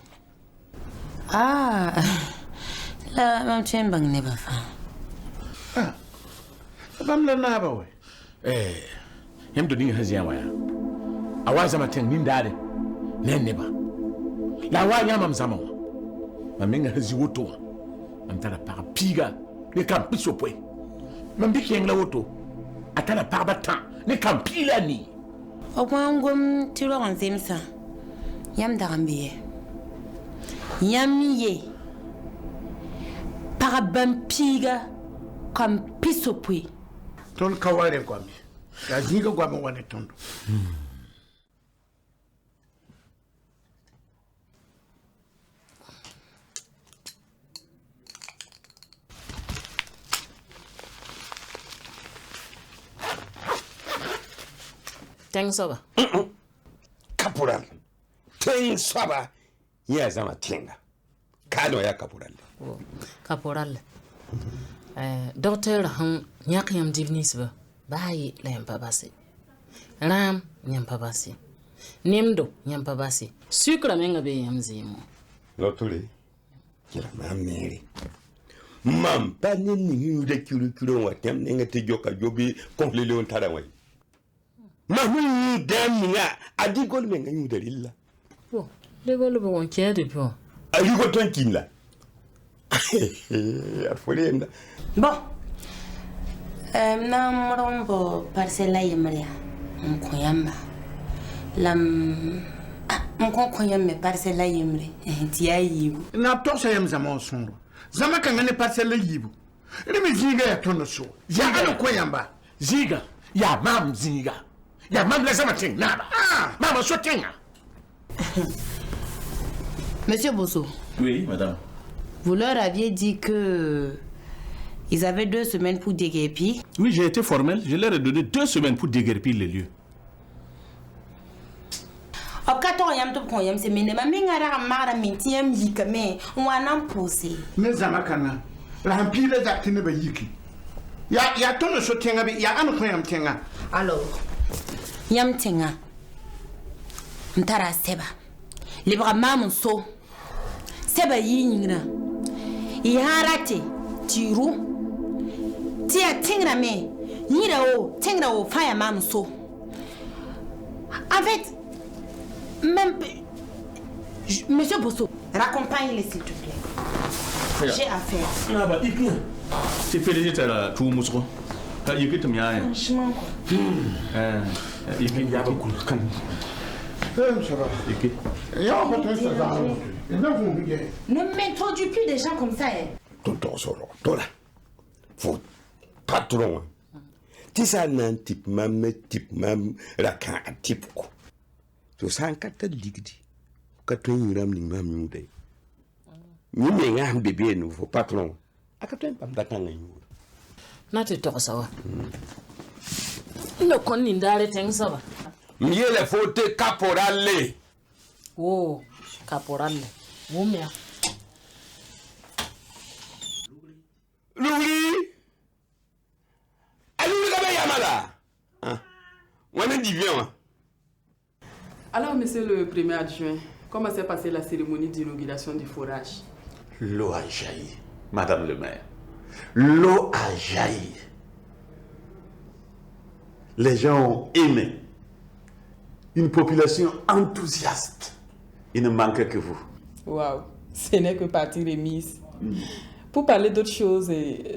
[SPEAKER 12] Ah, la mam chembang ne ba fa.
[SPEAKER 13] Bam la naba we. Yam do dinga haziya waya. Awaza mateng nindade. Neneba. La wa nyama mzama wa. Mamenga hazi woto wa. Amtala para piga ne kan piso pwe. Mambiki yengla woto. Atala para batan ne kan pila ni.
[SPEAKER 12] Okwangom tiro onzemsa. Yam darambiye. Yamiye. Para bampiga kan piso pwe.
[SPEAKER 18] Ton kawale kwami. Ya zinga kwami wane tondo.
[SPEAKER 12] Teng soba.
[SPEAKER 9] Caporal. Teng soba. Ya zama tenga. Kano ya caporal.
[SPEAKER 12] Caporal. Docteur han nyak yam divnis ba. Bayi la yam babasi. Ram yam babasi. Nemdo yam babasi. Sucre menga be yam zimo.
[SPEAKER 9] Lotule. Kila mamere. Mam panen ni de kilo wa tem nenga te joka jobi complele on tada way. Mamu dem nga adigol menga nyu dalilla.
[SPEAKER 12] Bon, le golo bo on tiede po.
[SPEAKER 9] Ayigo ton kinla. Arfolenda.
[SPEAKER 12] Bon. Na morombo parcela yemria. Nkoyamba. Lam nkoyamba parcela yemre. Ti ayibu.
[SPEAKER 18] Na tosa yem zama osonro. Zama kangane parcela yibu. Rimi zinga ya tono so. Ya ano koyamba.
[SPEAKER 13] Ziga. Ya mam ziga. Ya mam la zama ting naba. Mama so tinga.
[SPEAKER 12] Monsieur Bosso.
[SPEAKER 5] Oui, madame.
[SPEAKER 12] Vous leur aviez dit que ils avaient 2 semaines pour déguerpir.
[SPEAKER 5] Oui, j'ai été formel. Je leur ai donné 2 semaines pour déguerpir les lieux.
[SPEAKER 12] Au 14 yam to kon yam se mene ma mingara mara mintiem yikame wanam posé.
[SPEAKER 18] Me zama kana. La hampile zaktine ba yiki. Ya tono so tenga bi ya ano koyam tenga.
[SPEAKER 12] Alors, yam tenga. Ntara seba. Libra mamun so. Seba yingra. Iharate tiru. Tia tingra me. Tingra o fire mamun so. En fait, même Monsieur Bosso, raccompagne-les s'il te plaît. J'ai affaire.
[SPEAKER 5] Ah bah, il vient. C'est pédé là, tout mousseau. Il y a que tu m'as.
[SPEAKER 12] Franchement quoi.
[SPEAKER 5] Il y a beaucoup de cannes.
[SPEAKER 12] Ne m'introduis plus des gens comme ça.
[SPEAKER 9] Tonton solo, tola. Faut patron. Tu sais un type même la can type ko. To san kata ligdi. Ka ton yiram ni mam nyude. Ni me ngam bébé nous faut patron. Aka ton pam datanga nyu.
[SPEAKER 12] Na te to sawa. Ndo kon ni ndare teng sawa.
[SPEAKER 9] Miele faute caporale.
[SPEAKER 12] Oh, caporale. Mumia.
[SPEAKER 9] Louli. Allez, vous avez Yamala. On est dit bien.
[SPEAKER 11] Alors, monsieur le premier adjoint, Comment s'est passée la cérémonie d'inauguration du forage?
[SPEAKER 19] L'eau a jailli, Madame le maire. L'eau a jailli. Les gens ont aimé. Une population enthousiaste. Il ne manquait que vous.
[SPEAKER 11] Waouh, ce n'est que partie remise. Pour parler d'autre chose,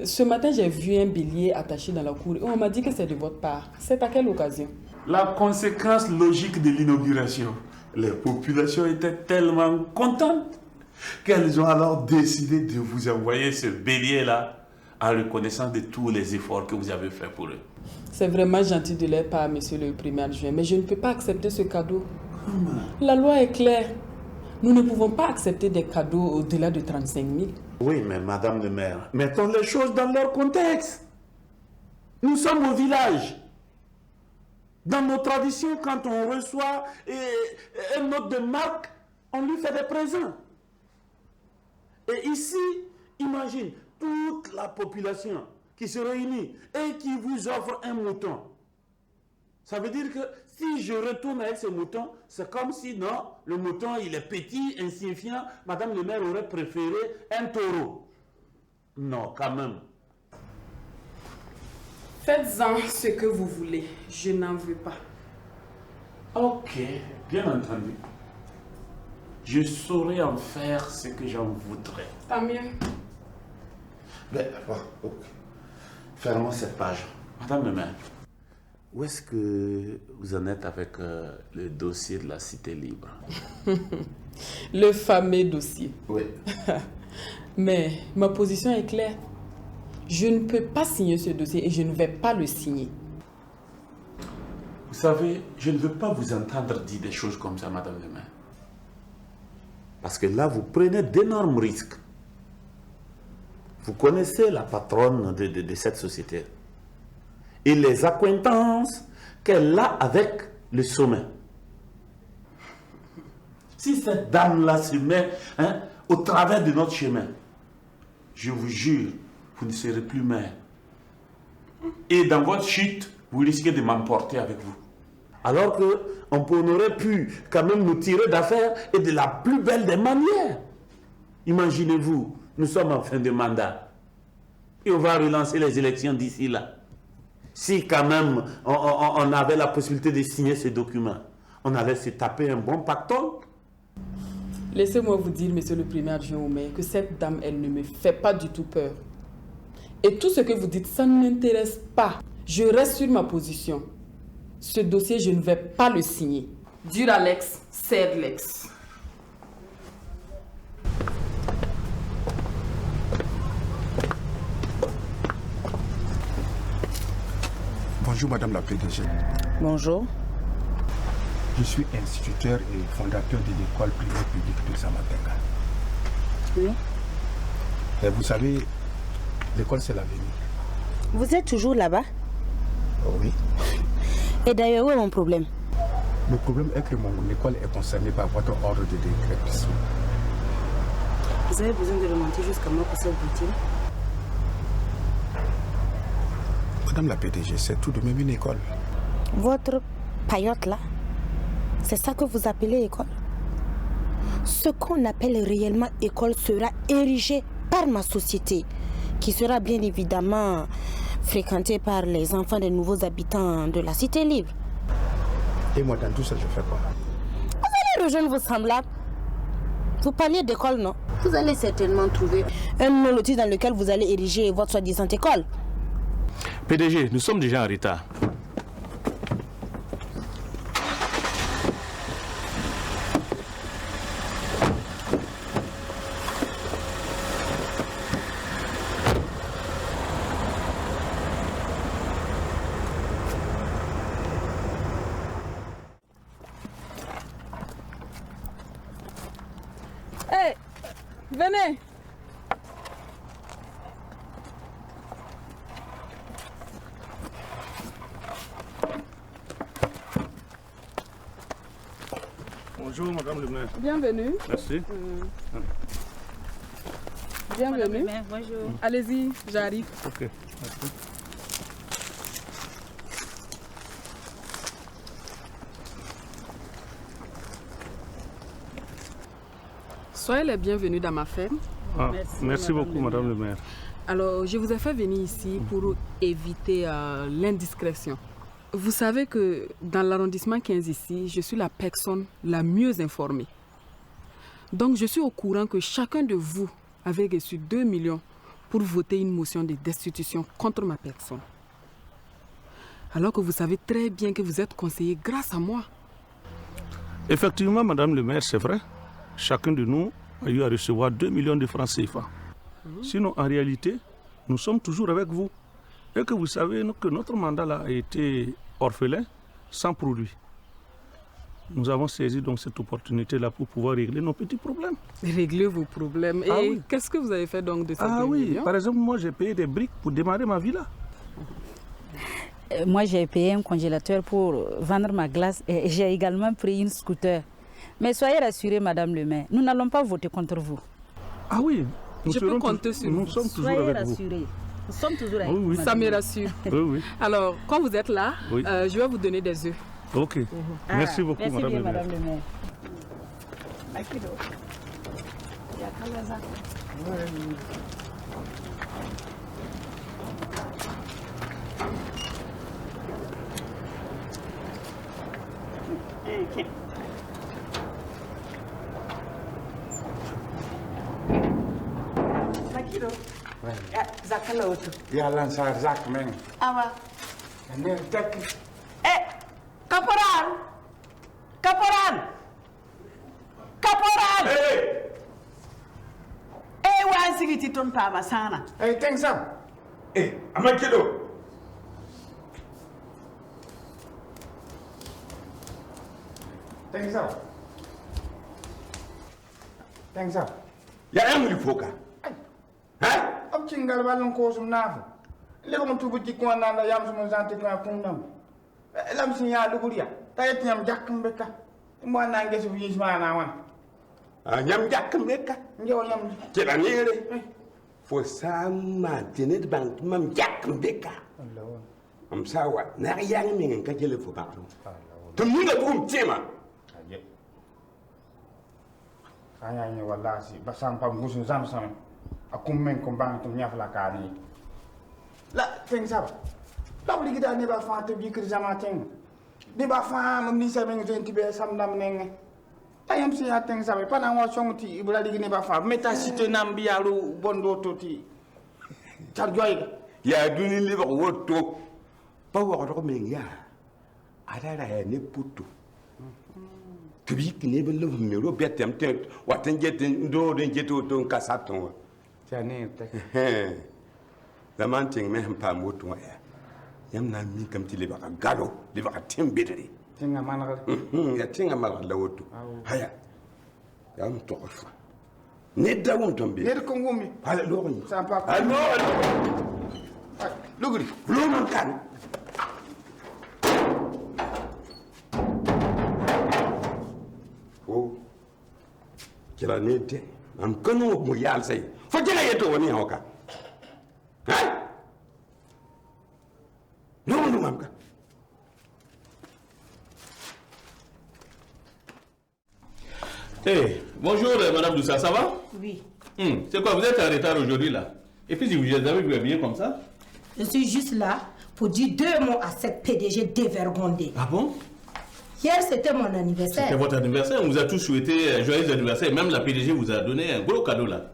[SPEAKER 11] ce matin j'ai vu un bélier attaché dans la cour et on m'a dit que c'est de votre part. C'est à quelle occasion?
[SPEAKER 19] La conséquence logique de l'inauguration. Les populations étaient tellement contentes qu'elles ont alors décidé de vous envoyer ce bélier-là en reconnaissance de tous les efforts que vous avez faits pour eux.
[SPEAKER 11] C'est vraiment gentil de leur part, monsieur le premier adjoint, mais je ne peux pas accepter ce cadeau. La loi est claire. Nous ne pouvons pas accepter des cadeaux au-delà de 35 000.
[SPEAKER 19] Oui, mais Madame le maire, mettons les choses dans leur contexte. Nous sommes au village. Dans nos traditions, quand on reçoit un hôte de marque, on lui fait des présents. Et ici, imagine toute la population qui se réunit et qui vous offre un mouton. Ça veut dire que si je retourne avec ce mouton, c'est comme si, non, le mouton, il est petit, insignifiant. Madame le maire aurait préféré un taureau. Non, quand même.
[SPEAKER 11] Faites-en ce que vous voulez. Je n'en veux pas.
[SPEAKER 19] Ok, bien entendu. Je saurais en faire ce que j'en voudrais.
[SPEAKER 11] Tant mieux.
[SPEAKER 19] Ben, bon, ok. Fermons cette page. Madame le maire, où est-ce que vous en êtes avec le dossier de la Cité Libre?
[SPEAKER 11] Le fameux dossier.
[SPEAKER 19] Oui.
[SPEAKER 11] Mais ma position est claire. Je ne peux pas signer ce dossier et je ne vais pas le signer.
[SPEAKER 19] Vous savez, je ne veux pas vous entendre dire des choses comme ça, Madame le maire. Parce que là, vous prenez d'énormes risques. Vous connaissez la patronne de cette société et les accointances qu'elle a avec le sommet. Si cette dame-là se met au travers de notre chemin, je vous jure, vous ne serez plus maire. Et dans votre chute, vous risquez de m'emporter avec vous. Alors qu'on aurait pu quand même nous tirer d'affaire et de la plus belle des manières. Imaginez-vous, nous sommes en fin de mandat. Et on va relancer les élections d'ici là. Si quand même on avait la possibilité de signer ce document, on allait se taper un bon pactole.
[SPEAKER 11] Laissez-moi vous dire, monsieur le premier adjoint au maire, que cette dame, elle ne me fait pas du tout peur. Et tout ce que vous dites, ça ne m'intéresse pas. Je reste sur ma position. Ce dossier, je ne vais pas le signer. Dur à l'ex, cède l'ex.
[SPEAKER 18] Bonjour Madame la PDG.
[SPEAKER 15] Bonjour.
[SPEAKER 18] Je suis instituteur et fondateur de l'école primaire publique de Samatenga.
[SPEAKER 15] Oui.
[SPEAKER 18] Et vous savez, l'école c'est l'avenir.
[SPEAKER 15] Vous êtes toujours là-bas?
[SPEAKER 18] Oh oui.
[SPEAKER 15] Et d'ailleurs, où est mon problème?
[SPEAKER 18] Le problème est que mon école est concernée par votre ordre de décrépissement.
[SPEAKER 15] Vous avez besoin de remonter jusqu'à moi pour cette routine?
[SPEAKER 18] Madame la PDG, c'est tout de même une école.
[SPEAKER 15] Votre paillote là, c'est ça que vous appelez école? Ce qu'on appelle réellement école sera érigé par ma société, qui sera bien évidemment fréquentée par les enfants des nouveaux habitants de la Cité Libre.
[SPEAKER 18] Et moi, dans tout ça, je fais quoi?
[SPEAKER 15] Vous allez rejoindre vos semblables. Vous parliez d'école, non? Vous allez certainement trouver un loti dans lequel vous allez ériger votre soi-disant école.
[SPEAKER 5] PDG, nous sommes déjà en retard.
[SPEAKER 11] Hey, venez.
[SPEAKER 5] Bonjour, Madame le maire.
[SPEAKER 11] Bienvenue.
[SPEAKER 5] Merci.
[SPEAKER 11] Bienvenue.
[SPEAKER 15] Bonjour.
[SPEAKER 11] Allez-y, j'arrive.
[SPEAKER 5] Ok, merci.
[SPEAKER 14] Soyez les bienvenus dans ma ferme.
[SPEAKER 5] Ah, merci beaucoup, Madame le maire.
[SPEAKER 14] Alors, je vous ai fait venir ici pour éviter l'indiscrétion. Vous savez que dans l'arrondissement 15 ici, je suis la personne la mieux informée. Donc, je suis au courant que chacun de vous avait reçu 2 millions pour voter une motion de destitution contre ma personne. Alors que vous savez très bien que vous êtes conseillé grâce à moi.
[SPEAKER 5] Effectivement, Madame le maire, c'est vrai. Chacun de nous a eu à recevoir 2 millions de francs CFA. Sinon, en réalité, nous sommes toujours avec vous. Et que vous savez que notre mandat là a été orphelin, sans produit. Nous avons saisi donc cette opportunité-là pour pouvoir régler nos petits problèmes.
[SPEAKER 14] Régler vos problèmes. Et
[SPEAKER 5] oui.
[SPEAKER 14] Qu'est-ce que vous avez fait donc de ces 2
[SPEAKER 5] oui,
[SPEAKER 14] millions?
[SPEAKER 5] Par exemple, moi j'ai payé des briques pour démarrer ma villa.
[SPEAKER 20] Moi j'ai payé un congélateur pour vendre ma glace et j'ai également pris une scooter. Mais soyez rassurée, Madame le maire, nous n'allons pas voter contre vous.
[SPEAKER 5] Ah oui,
[SPEAKER 14] je peux compter sur vous.
[SPEAKER 5] Nous sommes toujours
[SPEAKER 20] soyez
[SPEAKER 5] avec
[SPEAKER 20] rassurée.
[SPEAKER 5] vous.
[SPEAKER 20] Nous sommes toujours avec
[SPEAKER 5] Oui,
[SPEAKER 20] vous.
[SPEAKER 14] Ça me rassure.
[SPEAKER 5] Oui.
[SPEAKER 14] Alors, quand vous êtes là,
[SPEAKER 5] Oui.
[SPEAKER 14] je vais vous donner des œufs.
[SPEAKER 5] Ok. Merci beaucoup,
[SPEAKER 20] merci
[SPEAKER 5] Madame
[SPEAKER 20] bien,
[SPEAKER 5] le maire.
[SPEAKER 20] Madame le maire.
[SPEAKER 18] Zakala auto. Ya lançar Zak men.
[SPEAKER 10] Awa.
[SPEAKER 18] Ne tek.
[SPEAKER 10] Caporal! Caporal! Caporal! Wa sigiti ton pama sana.
[SPEAKER 18] Teng sam. Amakido. Teng sam. Teng sam.
[SPEAKER 9] Ya amuli foka.
[SPEAKER 18] Am cingal balon ko sum nafu. Lego mo tubu ci ko nanda yam sum zanti ko kundam. Lam sin ya luguria. Tayet nyam jakkum beka. Mo na ngesu yi mana wan.
[SPEAKER 9] Nyam jakkum beka.
[SPEAKER 18] Ngew nyam.
[SPEAKER 9] Ci la nere. Fo sama tenet bank mam jakkum beka.
[SPEAKER 18] Allah.
[SPEAKER 9] Am sawa na yang mi ngen ka jele fo ba. To mi ga bum tema.
[SPEAKER 18] Aya ni wallahi basam pam musu zam sam. Akum men ko bang tum nyaf la kani. La teng saba. La bli gida ne ba fa te bi kir jama teng. Ne ba fa mam ni sa men zenti be sam nam neng. Tayam si ya teng saba pa na wa song ti ibula ligi ne ba fa meta cité nam bi yalu bondo to ti. Tar joy ga.
[SPEAKER 9] Ya duni li ba woto. Pa wa ko men ya. Ada la ne putu. Tubi kine be lo me ro betem te wa ten jeten do den jeto to kasaton.
[SPEAKER 18] Tiane tek.
[SPEAKER 9] Zaman ting me pa moto ya. Yam na mi kam ti le ba galo, le ba tembedere.
[SPEAKER 18] Tinga manal.
[SPEAKER 9] Ya tinga mal la woto. Haya. Yam to fa. Ne da won tombe.
[SPEAKER 18] Ne ko ngumi.
[SPEAKER 9] Hala lo ni.
[SPEAKER 18] Sa pa.
[SPEAKER 9] Allo.
[SPEAKER 18] Luguri.
[SPEAKER 9] Lo man kan. Oh. Kila nete. Am kanu mo yal say. Fo jela yeto woni hoka. Non, non, maman.
[SPEAKER 5] Bonjour, Madame Doussa, ça va?
[SPEAKER 15] Oui.
[SPEAKER 5] C'est quoi, vous êtes en retard aujourd'hui là? Et puis, si vous avez vu habillé comme ça?
[SPEAKER 15] Je suis juste là pour dire 2 mots à cette PDG dévergondée.
[SPEAKER 5] Ah bon?
[SPEAKER 15] Hier, c'était mon anniversaire.
[SPEAKER 5] C'était votre anniversaire, on vous a tous souhaité un joyeux anniversaire. Même la PDG vous a donné un gros cadeau là.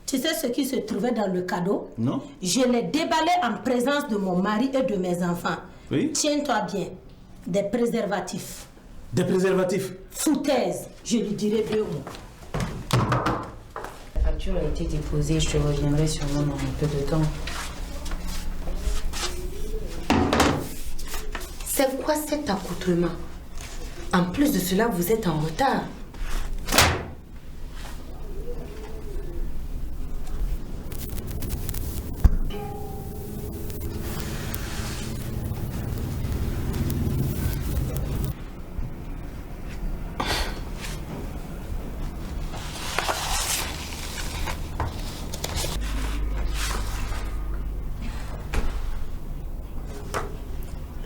[SPEAKER 15] Tu sais ce qui se trouvait dans le cadeau?
[SPEAKER 5] Non?
[SPEAKER 15] Je l'ai déballé en présence de mon mari et de mes enfants.
[SPEAKER 5] Oui?
[SPEAKER 15] Tiens-toi bien. Des préservatifs.
[SPEAKER 5] Des préservatifs?
[SPEAKER 15] Foutaise. Je lui dirai 2 mots.
[SPEAKER 12] La facture a été déposée, je te reviendrai sûrement dans un peu de temps.
[SPEAKER 15] C'est quoi cet accoutrement? En plus de cela, vous êtes en retard.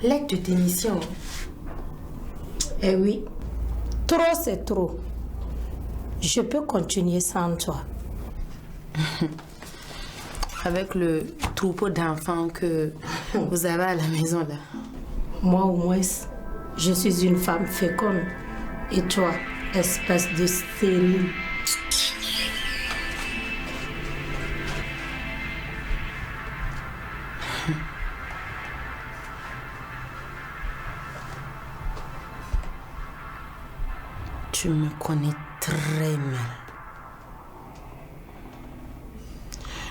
[SPEAKER 15] Lettre de démission. Eh oui, trop c'est trop. Je peux continuer sans toi.
[SPEAKER 6] Avec le troupeau d'enfants que vous avez à la maison là.
[SPEAKER 15] Moi au moins, je suis une femme féconde. Et toi, espèce de stérile.
[SPEAKER 6] Tu me connais très mal.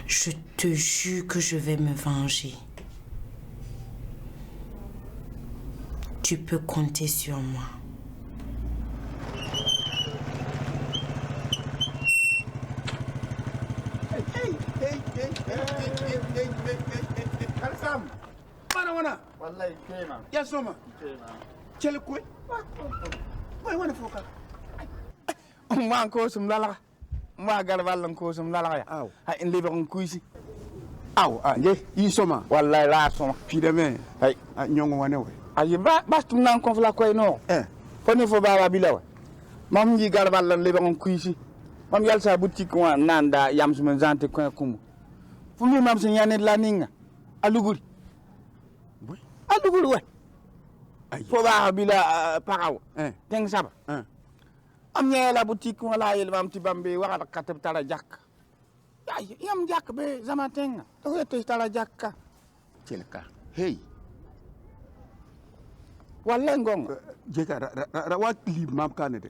[SPEAKER 6] Je te jure que je vais me venger. Tu peux compter sur moi.
[SPEAKER 18] Wallahi kema. Ya soma. Chele koy. Boy wana foka. Ma ko sum lala. Ma gar wallan ko sum lala ya. Aw. Ha in lebe on kuisi. Aw, nge yi soma. Wallahi la soma. Fi de men. Hay, nyongo wane we. Ayi ba tum nan ko fla koy no. Foni fo baba bilawa. Mam ngi gar wallan lebe on kuisi. Mam yal sa boutique wa nanda yam suma jante ko kumu. Fu mi mam se nyane la ninga. Aluguri. Aluguri we. Fo baba bila paraw. Teng saba. Am ñe la boutique wala yel mam ti bambe waxa katab tala jak ay yam jak be zama tenga to yete tala jakka tilka hey wala ngong jeka ra wat li mam kanede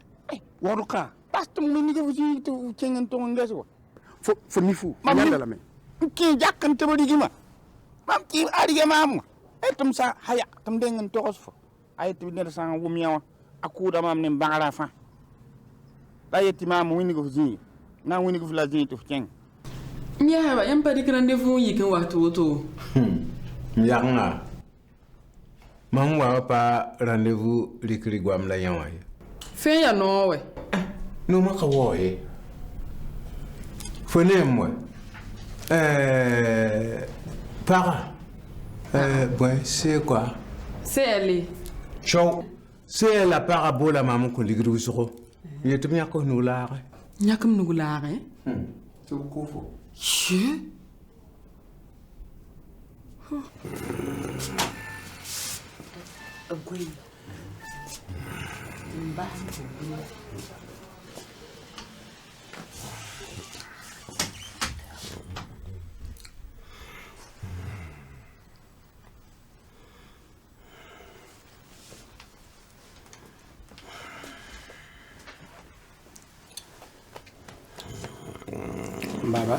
[SPEAKER 18] waru ka past mu ni ko ci to cengen to ngeso fo ni fu nyanda la me ki jakkan te bodi gima mam ki ariga mam etum sa haya tam dengen to fo ay ti ne sa wum yawa akuda mam ne bangara fa la yetti ma mo wini ko zi na wini ko fla zi to ken
[SPEAKER 11] nya ba yan pa dik rendez-vous yi kan waxtu to
[SPEAKER 9] Yanga. Man wa pa rendez-vous likri gwam la yawa.
[SPEAKER 11] Fe ya no we.
[SPEAKER 9] No ma ka wo e. Fone moi. Para. Bon, c'est quoi?
[SPEAKER 11] C'est elle.
[SPEAKER 9] Ciao. C'est la parabole à maman qu'on ligri usoro. Il est bien qu'on nous l'a.
[SPEAKER 11] Nyakam nous l'a.
[SPEAKER 9] C'est beaucoup faux.
[SPEAKER 11] Je.
[SPEAKER 2] Agui. Mbah.
[SPEAKER 4] Baba.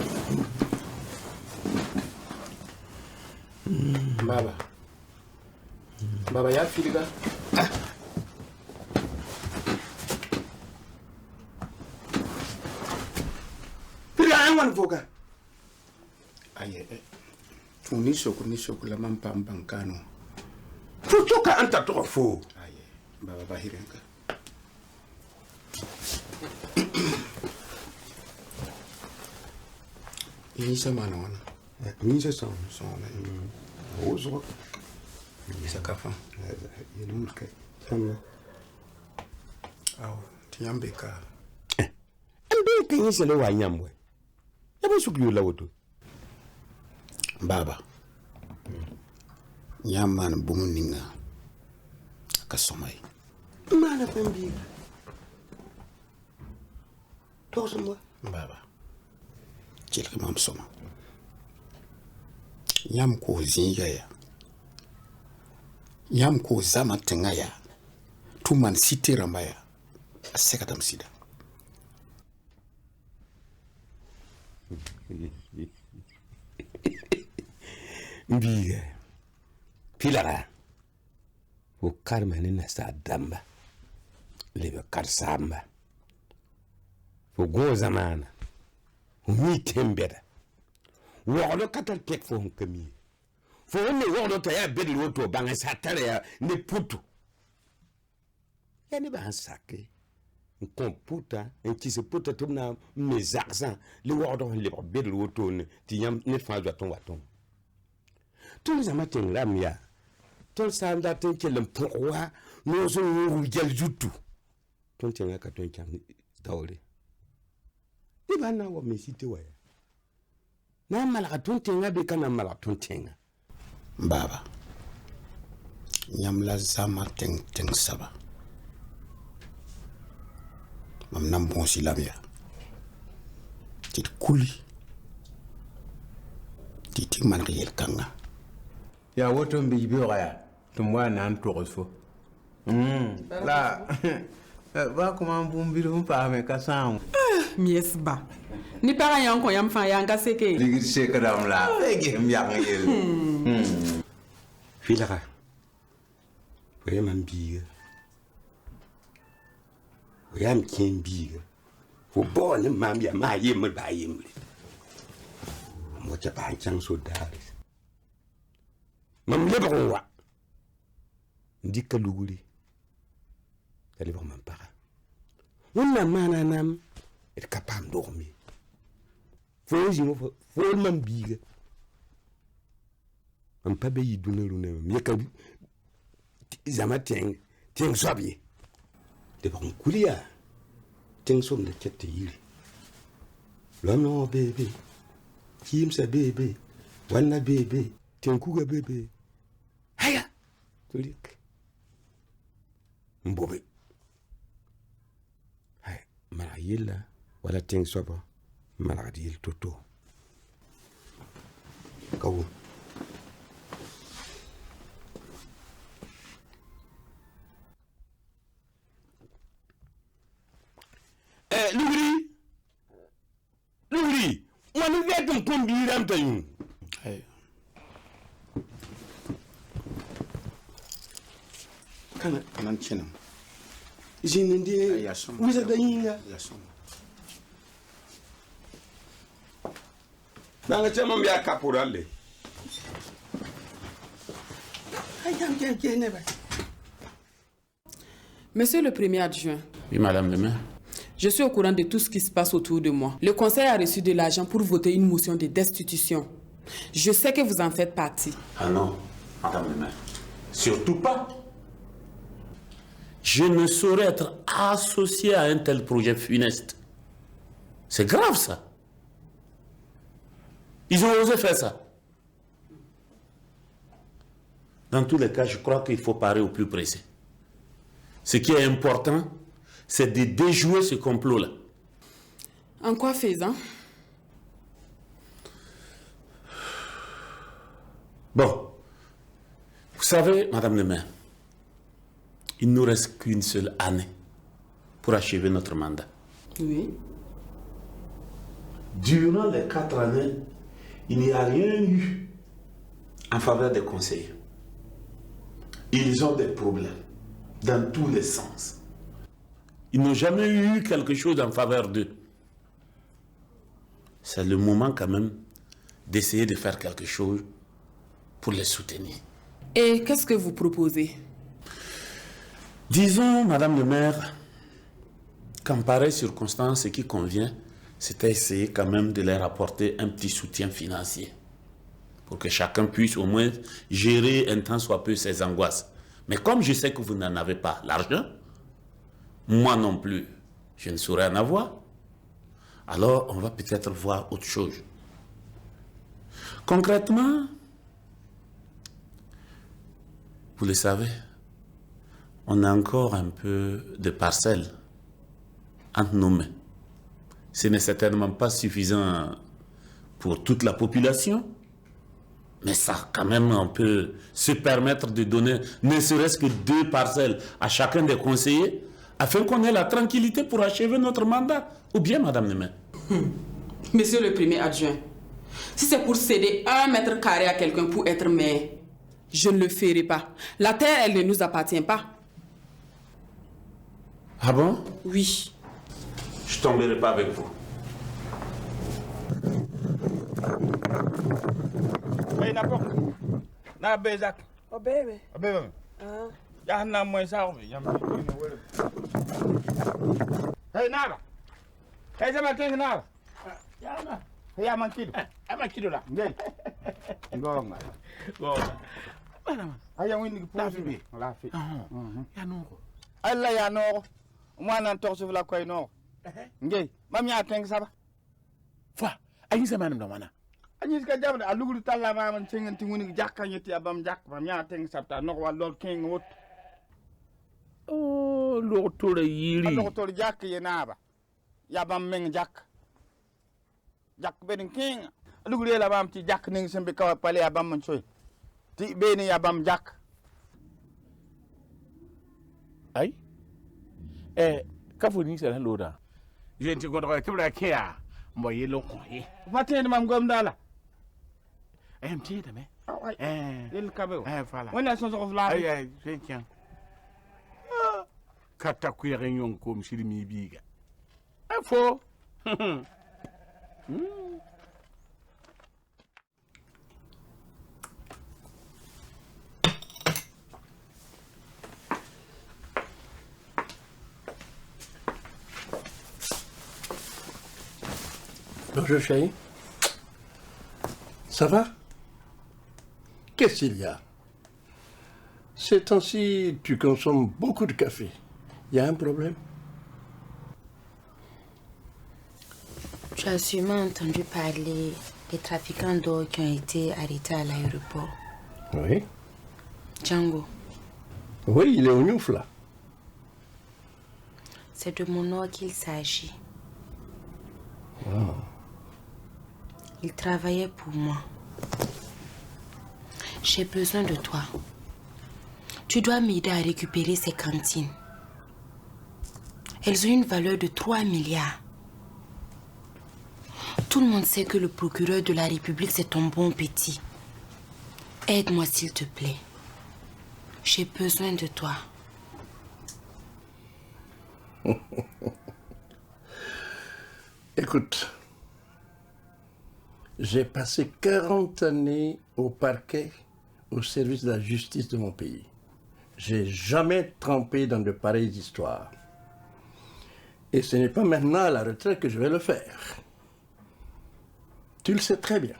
[SPEAKER 4] Baba. Baba ya filiga. Filiga an wan foka. Aye. Ni soko la mampa mbankano. Futuka anta to fo. Aye. Baba bahirenka. Isa mana wana. Isa son na. Ozo. Isa kafa. Yelulke. Samla. Aw, tiyambe ka. Ambe kinyi sele wa nyamwe. Yabe sukulu la woto. Baba. Nyama na bumuninga. Kasomai. Mana pembi. Tosumwa. Baba. Chilka mam soma. Yam ko zinga ya. Yam ko zama tenga ya. Tuman siti rambaya. Asekatam sida. Mbiga. Pilara. Wo karmani na sa damba. Lebe karsamba. Wo go zamana. Mi tembeda wodo katal tek fo kami fo ne wodo to ya bedli woto banga satare ya ne putu ya ne ba sake ko puta en ti se puta tumna mes accents le wodo le bedli woto ne ti yam ne fa do ton waton to za matin ramya to sa nda ten kelem pourwa no so wu gel jutu ton tenga ka ton kan tawle
[SPEAKER 9] Ti ba na wa mesite wa. Na malaka ton tenga be kana malaka ton tenga.
[SPEAKER 4] Baba. Nyamla zama teng saba. Mam nam bon silamia. Tit kuli. Tit man riel kanga.
[SPEAKER 9] Ya woto mbi bi ya. Tumwa na ntoroso. La. Ba kuma mbumbi do pa me kasam.
[SPEAKER 11] Mies ba. Ni para yan ko yam fa yan ka seke.
[SPEAKER 9] Ligir sekadam la. Fege myang yel. Filaka. Oye man biga. Oye am ken biga. Fo bon mam ya ma yem ba yem. Mo cha ba chang so dare. Mam lebron wa. Ndika luguli. Dali ba man para. Wonna mana nam et capable dormir. Faut jimo faut man biga. Am pa be yiduna lu ne mi ka zama teng sobi de bon kulia teng som de chette yiri lo no bebe kim sa bebe wana bebe teng kuga bebe haya kulik mbobe hay mara yilla wala teng soba mara yil toto kawu Lugri, on ne vient comme combien de temps.
[SPEAKER 4] Kanan chinam.
[SPEAKER 9] Jinindi, vous êtes d'inga. Dans le chemin, il y a caporal.
[SPEAKER 11] Monsieur le premier adjoint.
[SPEAKER 19] Oui, madame le maire.
[SPEAKER 11] Je suis au courant de tout ce qui se passe autour de moi. Le conseil a reçu de l'argent pour voter une motion de destitution. Je sais que vous en faites partie.
[SPEAKER 19] Ah non, madame le maire. Surtout pas. Je ne saurais être associé à un tel projet funeste. C'est grave ça. Ils ont osé faire ça. Dans tous les cas, je crois qu'il faut parer au plus pressé. Ce qui est important, c'est de déjouer ce complot-là.
[SPEAKER 11] En quoi faisant?
[SPEAKER 19] Bon, vous savez, madame le maire, il ne nous reste qu'une seule année pour achever notre mandat.
[SPEAKER 11] Oui.
[SPEAKER 19] Durant les 4 années, il n'y a rien eu en faveur des conseillers. Ils ont des problèmes dans tous les sens. Ils n'ont jamais eu quelque chose en faveur d'eux. C'est le moment quand même d'essayer de faire quelque chose pour les soutenir.
[SPEAKER 11] Et qu'est-ce que vous proposez?
[SPEAKER 19] Disons, madame le maire, qu'en pareille circonstance, ce qui convient, c'est d'essayer quand même de leur apporter un petit soutien financier pour que chacun puisse au moins gérer un tant soit peu ses angoisses. Mais comme je sais que vous n'en avez pas l'argent, moi non plus, je ne saurais en avoir, alors on va peut-être voir autre chose. Concrètement, vous le savez, on a encore un peu de parcelles entre nos mains. Ce n'est certainement pas suffisant pour toute la population, mais ça, quand même, on peut se permettre de donner ne serait-ce que 2 parcelles à chacun des conseillers afin qu'on ait la tranquillité pour achever notre mandat. Ou bien, madame le maire?
[SPEAKER 11] Monsieur le premier adjoint, si c'est pour céder 1 mètre carré à quelqu'un pour être maire, je ne le ferai pas. La terre, elle ne nous appartient pas.
[SPEAKER 19] Ah bon?
[SPEAKER 11] Oui.
[SPEAKER 19] Je ne tomberai pas avec vous.
[SPEAKER 18] Hey, Nabo. Na bezak.
[SPEAKER 8] Oh, baby.
[SPEAKER 18] Oh, baby. Ya na mo sa ko. Hey, Naba. Hey, sama king Naba. Ya na. Hey, man kido. Man kido la. Ngey. Ngonga. Ngonga. Bana. Aya windi ko posi bi. La fi. Ya no ko. Allah ya no. Mwana ntorso la koy no. Ngey. Mam ya king saba.
[SPEAKER 13] Fa, ayi zaman da mana.
[SPEAKER 18] Anyi ka jabde a lugulu talla ma man tengen tinguni jakka nyeti abam jak bam ya teng sabta no wa lol king wot.
[SPEAKER 13] Oh, lo to le yiri.
[SPEAKER 18] Lo to jak yenaba. Ya bam meng jak. Jak ben king. Lugulu la bam ti jak ning sembe ka pale abam man soy. Ti beni ya bam jak.
[SPEAKER 13] Ay. Kafu ni sala loda. Jenti ko ko kibra kia. Mo yelo ko ye.
[SPEAKER 18] Faten mam gom dala.
[SPEAKER 13] MT da me.
[SPEAKER 18] Il kabe.
[SPEAKER 13] Fala.
[SPEAKER 18] Wala so so fla.
[SPEAKER 13] Ay, tiens. Kata ku yere nyon ko mshiri mi biga. Afo.
[SPEAKER 7] Bonjour chérie. Ça va? Qu'est-ce qu'il y a? Ces temps-ci, tu consommes beaucoup de café. Il y a un problème?
[SPEAKER 15] Tu as sûrement entendu parler des trafiquants d'or qui ont été arrêtés à l'aéroport.
[SPEAKER 7] Oui.
[SPEAKER 15] Django.
[SPEAKER 7] Oui, il est au Niouf là.
[SPEAKER 15] C'est de mon or qu'il s'agit.
[SPEAKER 7] Wow.
[SPEAKER 15] Il travaillait pour moi. J'ai besoin de toi. Tu dois m'aider à récupérer ces cantines. Elles ont une valeur de 3 milliards. Tout le monde sait que le procureur de la République, c'est ton bon petit. Aide-moi s'il te plaît. J'ai besoin de toi.
[SPEAKER 7] Écoute, j'ai passé 40 années au parquet, au service de la justice de mon pays. J'ai jamais trempé dans de pareilles histoires. Et ce n'est pas maintenant à la retraite que je vais le faire. Tu le sais très bien.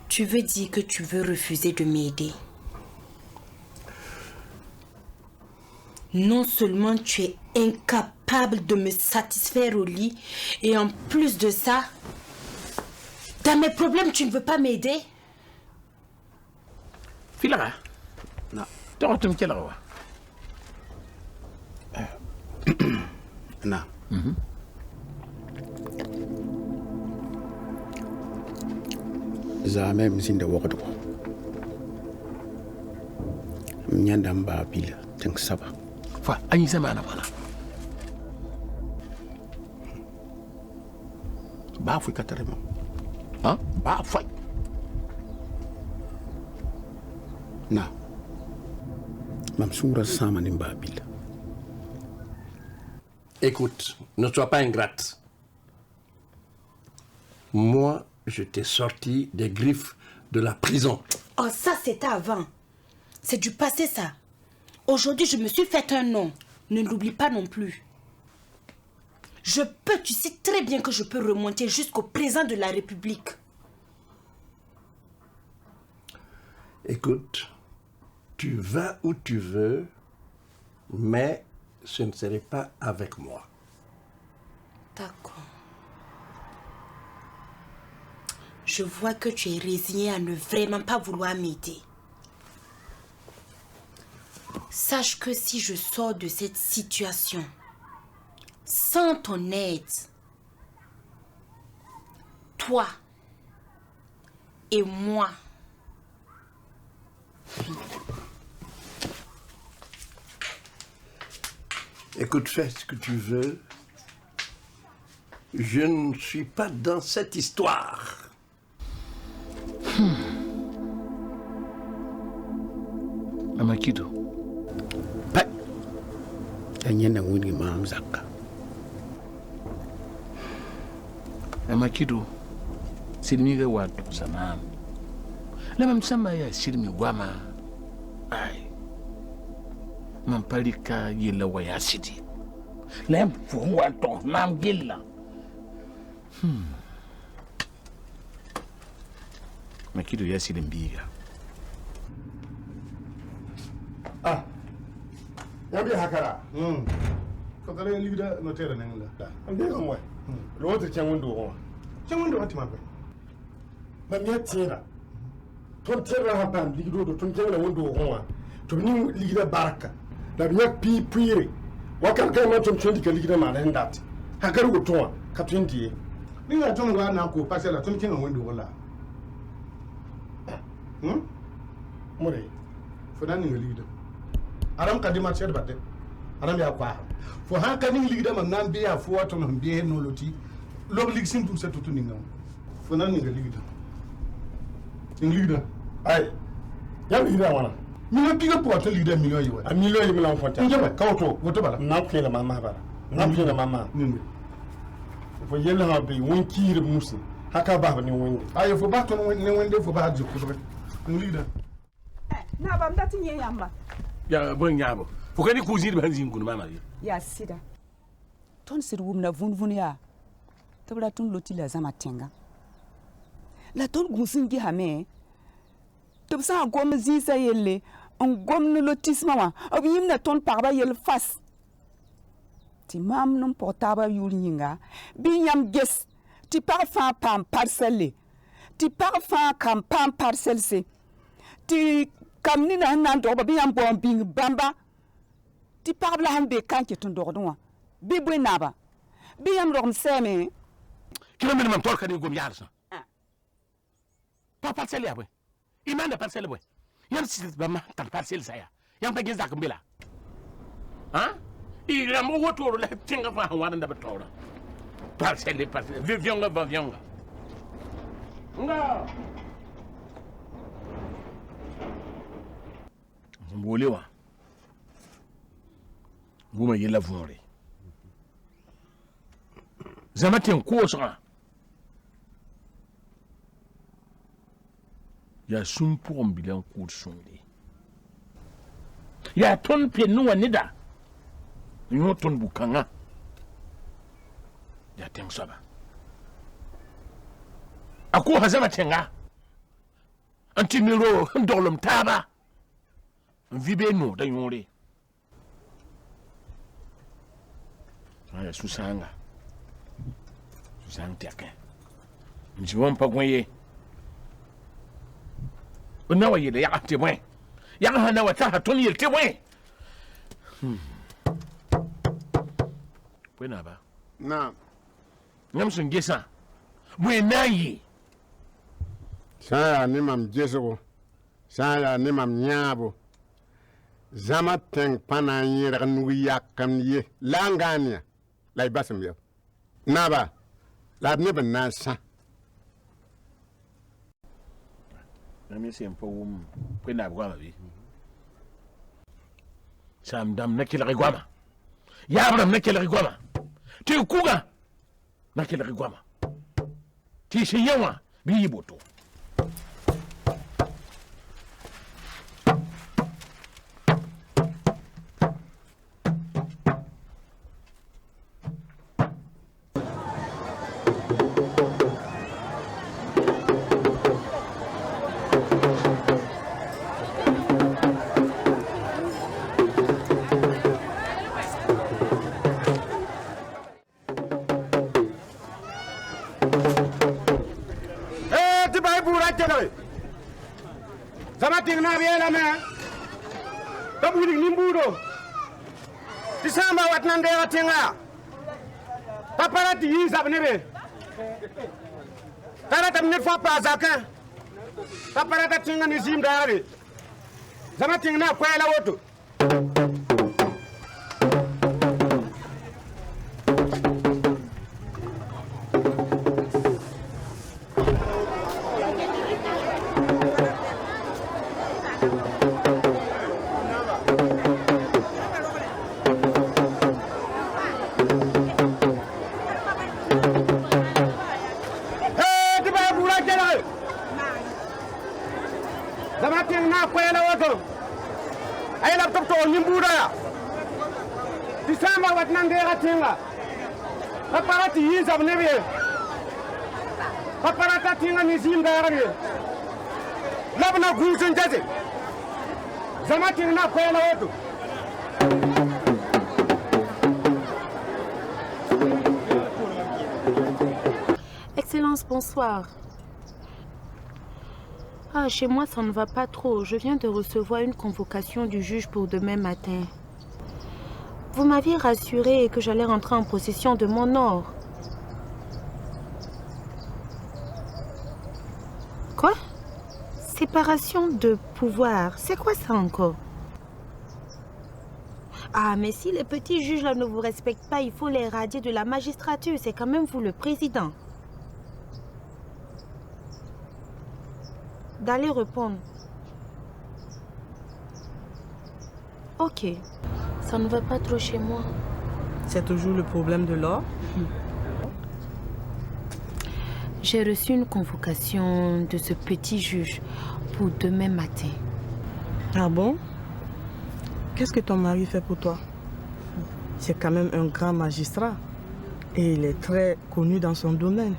[SPEAKER 15] Tu veux dire que tu veux refuser de m'aider? Non seulement tu es incapable de me satisfaire au lit, et en plus de ça, dans mes problèmes, tu ne veux pas m'aider?
[SPEAKER 13] Filara. Non. T'as tu là.
[SPEAKER 4] Non. Zame mzinda wakati ko. Mnyanda mba bila teng saba.
[SPEAKER 13] Fa anyi sama na mana.
[SPEAKER 4] Ba fu katare mo.
[SPEAKER 13] Hein?
[SPEAKER 4] Ba fu. Na. Mamsoura sama ni mba bila.
[SPEAKER 7] Écoute, ne sois pas ingrate. Moi, je t'ai sorti des griffes de la prison.
[SPEAKER 15] Oh, ça c'était avant. C'est du passé ça. Aujourd'hui, je me suis fait un nom. Ne l'oublie pas non plus. Tu sais très bien que je peux remonter jusqu'au président de la République.
[SPEAKER 7] Écoute, tu vas où tu veux, mais ce ne serait pas avec moi.
[SPEAKER 15] D'accord. Je vois que tu es résigné à ne vraiment pas vouloir m'aider. Sache que si je sors de cette situation sans ton aide, toi et moi,
[SPEAKER 7] écoute, fais ce que tu veux. Je ne suis pas dans cette histoire.
[SPEAKER 13] Amakido.
[SPEAKER 4] Pa. Anyenda ngwini mam zakka.
[SPEAKER 13] Amakido. Silmi ga watu sanam. Lama msama ya silmi wama. Ai. Mampalika yela waya sidi. Lem fu wato mam gilla. Makido ya silimbiga.
[SPEAKER 4] Ah. Yabi hakara.
[SPEAKER 21] Ko kala ligida no tere nan la. Da.
[SPEAKER 18] Ande ko mo. L'autre tient un dos.
[SPEAKER 21] Tient un dos atima ba.
[SPEAKER 18] Ma mia tira. Ton tira ha pan ligido do ton tira un dos ho. To ni ligida baraka. Da mia pi puire. Wa kan kan ma ton tindi ka ligida ma nan dat. Ha garu go ton ka tindi.
[SPEAKER 21] Ni ga ton ga na ko pasela ton tira un dos wala. More. Fo ni ligida. Aram kadima ched batte. Aram ya kwa. Fo han kan ni ligida man nan biya fo wato man biye no loti. Log lig sim tum setutu ni ngam. Fo nan ni ligida. Ni ligida.
[SPEAKER 18] Ai. Ya ligida wana.
[SPEAKER 21] Mi na piga po to ligida million yiwa.
[SPEAKER 18] A million yi milan fonta.
[SPEAKER 21] Nje ba kawoto woto bala.
[SPEAKER 18] Na kele mama bala. Na kele mama.
[SPEAKER 21] Ni.
[SPEAKER 18] Fo yella ha be won kiire musi. Haka ba ni wonde.
[SPEAKER 21] Ayo fo ba to ni wonde fo ba jikko to. Ni ligida.
[SPEAKER 14] Na ba mdati nye yamba.
[SPEAKER 13] Ya bon nyabo. Fo kani kuzir ban zin kun mama.
[SPEAKER 14] Ya sida.
[SPEAKER 22] Ton sir wumna vun ya. Tabla tun loti la zama tenga. La ton gusin gi hame. Tobsa gom zisa yelle. On gom no lotisma wa. Ob yimna ton parba yel fas. Ti mam non portaba yul nyinga. Bi nyam ges. Ti parfum pam parcelle. Ti parfum kam pam parcelle se. Ti kam ni na nan do ba bi yam bon bing bamba. Ti parla han be kanke ton do do. Bi bwe naba. Bi yam rom seme.
[SPEAKER 13] Kilo men man torka ni gom yarsa. Pa parcelle ya bwe. Imanda parcelle bwe. Yam sit ba ma tan parcelle saya. Yam pa gizak mbila. Ha? I rambo woto la tinga fa wan da betora. Parcelle vivionga va vionga. Nga. Mbolewa. Guma yela vore. Zamatin ko sa. Ya sun pour bilan ko sonde. Ya ton pe no nida. Nyo ton bukanga. Ya tem saba. Ako hazama tenga. Anti miro ndolum taba. Vibe no da yore. Aya susanga. Susanga tiake. Njiwon pa gwenye. Unawa yele ya ate mwen. Ya hana wata toni yelte mwen. Pwena ba?
[SPEAKER 9] Na.
[SPEAKER 13] Nyamsun gesa. Mwen nayi.
[SPEAKER 9] Saya ni mam jeso. Saya ni mam nyabo. Zama teng pana yira nuya kam ye. Langania. Lai basam yo. Naba. La ne ben nasa.
[SPEAKER 13] Nami sempo pwena bwama bi. Sam dam nakila rigwama. Yabram nakila rigwama. Ti kuga nakila rigwama. Ti shiyawa bi yiboto.
[SPEAKER 18] Tingna biela me tabuli nimburo tisamba watnande watinga paparati yizab nebe tarata mne fa pazaka paparata tinga ni zim dare zama tingna kwela woto tisamba watnande tinga paparati yizab nebe paparata tinga ni zim dare labna guzun jaze zama tinga kwela woto
[SPEAKER 15] Excellence, bonsoir. Ah, chez moi, ça ne va pas trop. Je viens de recevoir une convocation du juge pour demain matin. Vous m'aviez rassuré que j'allais rentrer en possession de mon or. Quoi? Séparation de pouvoir. C'est quoi ça encore? Ah, mais si les petits juges là ne vous respectent pas, il faut les radier de la magistrature. C'est quand même vous le président. D'aller répondre. Ok. Ça ne va pas trop chez moi.
[SPEAKER 10] C'est toujours le problème de l'or?
[SPEAKER 15] J'ai reçu une convocation de ce petit juge pour demain matin.
[SPEAKER 10] Ah bon? Qu'est-ce que ton mari fait pour toi? C'est quand même un grand magistrat. Et il est très connu dans son domaine.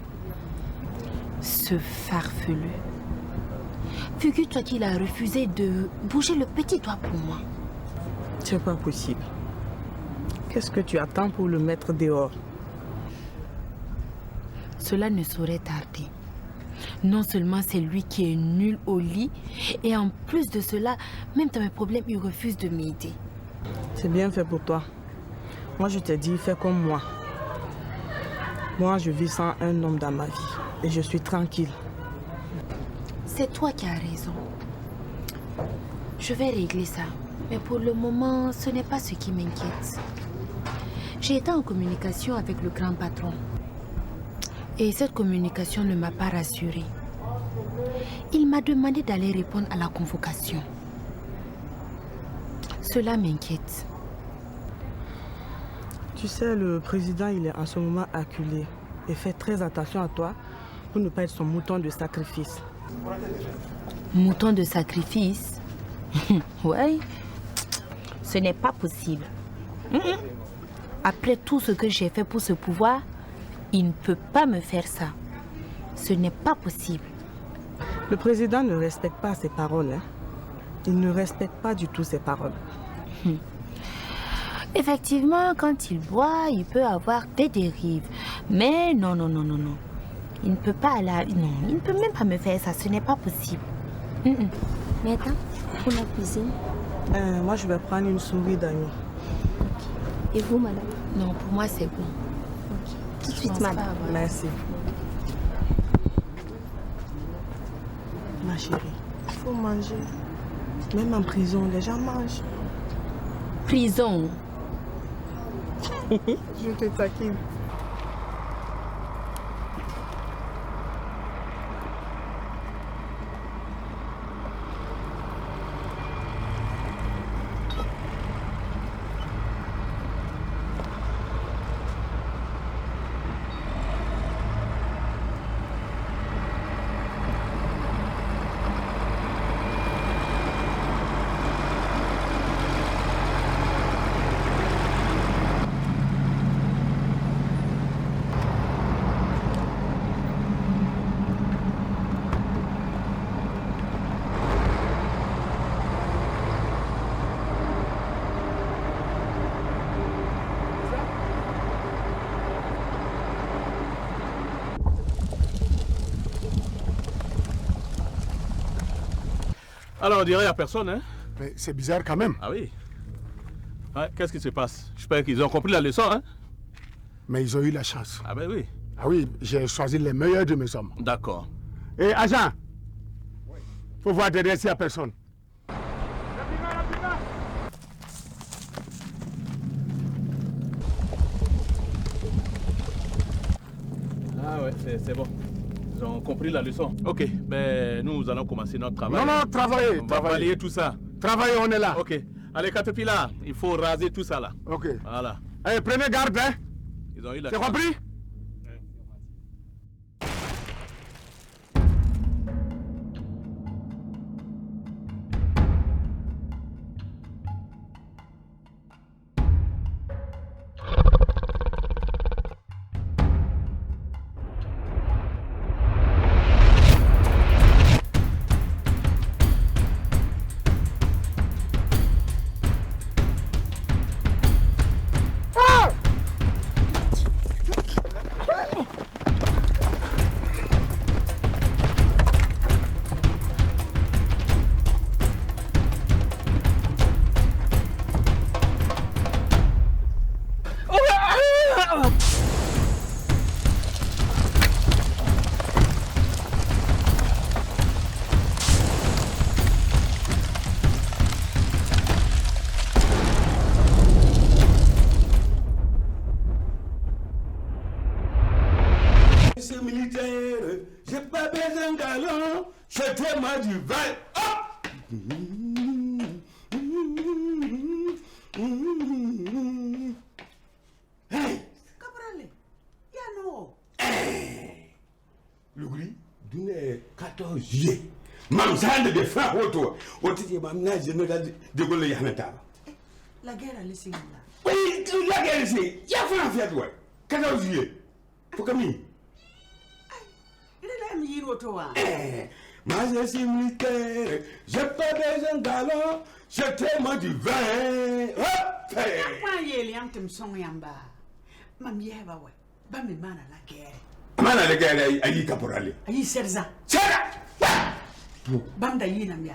[SPEAKER 15] Ce farfelu. Figure-toi qu'il a refusé de bouger le petit doigt pour moi.
[SPEAKER 10] C'est pas possible. Qu'est-ce que tu attends pour le mettre dehors?
[SPEAKER 15] Cela ne saurait tarder. Non seulement c'est lui qui est nul au lit, et en plus de cela, même dans mes problèmes, il refuse de m'aider.
[SPEAKER 10] C'est bien fait pour toi. Moi, je t'ai dit, fais comme moi. Moi, je vis sans un homme dans ma vie. Et je suis tranquille.
[SPEAKER 15] C'est toi qui as raison. Je vais régler ça. Mais pour le moment, ce n'est pas ce qui m'inquiète. J'ai été en communication avec le grand patron. Et cette communication ne m'a pas rassurée. Il m'a demandé d'aller répondre à la convocation. Cela m'inquiète.
[SPEAKER 10] Tu sais, le président, il est en ce moment acculé. Et fais très attention à toi pour ne pas être son mouton de sacrifice.
[SPEAKER 15] Mouton de sacrifice? Ouais. Ce n'est pas possible. Après tout ce que j'ai fait pour ce pouvoir, il ne peut pas me faire ça. Ce n'est pas possible.
[SPEAKER 10] Le président ne respecte pas ses paroles. Hein. Il ne respecte pas du tout ses paroles.
[SPEAKER 15] Effectivement, quand il boit, il peut avoir des dérives. Mais non. Il ne peut pas aller... Non, il ne peut même pas me faire ça. Ce n'est pas possible.
[SPEAKER 1] Mais attends, pour la cuisine?
[SPEAKER 10] Moi, je vais prendre une souris d'agneau.
[SPEAKER 1] Et vous, madame?
[SPEAKER 15] Non, pour moi, c'est bon.
[SPEAKER 1] Tout de suite, madame.
[SPEAKER 10] Merci. Ma chérie, il faut manger. Même en prison, les gens mangent.
[SPEAKER 15] Prison?
[SPEAKER 10] Je te taquine.
[SPEAKER 5] Alors, on dirait qu'il n'y a personne, hein?
[SPEAKER 21] Mais c'est bizarre quand même.
[SPEAKER 5] Ah oui? Ouais, qu'est-ce qui se passe? J'espère qu'ils ont compris la leçon, hein?
[SPEAKER 21] Mais ils ont eu la chance.
[SPEAKER 5] Ah ben oui.
[SPEAKER 21] Ah oui, j'ai choisi les meilleurs de mes hommes.
[SPEAKER 5] D'accord.
[SPEAKER 21] Et agent, faut voir derrière s'il n'y a personne.
[SPEAKER 5] Ah ouais, c'est bon. Ils ont compris la leçon. Ok, ben nous allons commencer notre travail.
[SPEAKER 21] Non, travaillez.
[SPEAKER 5] On va balayer tout ça.
[SPEAKER 21] Travaillez, on est là.
[SPEAKER 5] Ok. Allez, Caterpillar, il faut raser tout ça là.
[SPEAKER 21] Ok.
[SPEAKER 5] Voilà.
[SPEAKER 21] Allez, prenez garde, hein.
[SPEAKER 5] Ils ont eu la
[SPEAKER 21] C'est
[SPEAKER 5] chance.
[SPEAKER 21] compris?
[SPEAKER 9] Monsieur militaire, j'ai pas besoin d'un galon, jetez-moi du vin. Hey!
[SPEAKER 2] Caporale, Yano.
[SPEAKER 9] Lugri, d'une 14 juillet. Mam sande de fra auto. Otiti mam na général de Gaulle Yanata.
[SPEAKER 2] La guerre a laissé là.
[SPEAKER 9] Oui, la guerre ici. Il y a fait un fait, ouais. 14 juillet. Pour Camille.
[SPEAKER 2] Il est là, il est
[SPEAKER 9] Moi, je suis militaire, j'ai pas besoin d'allons, jetez-moi du vin. Hop!
[SPEAKER 2] Pourquoi il y a un son yamba? Mamie, bah ouais, bah mes mains à la guerre.
[SPEAKER 9] Mana la guerre, aïe caporal.
[SPEAKER 2] Aïe, Serza. Banda Yinamia.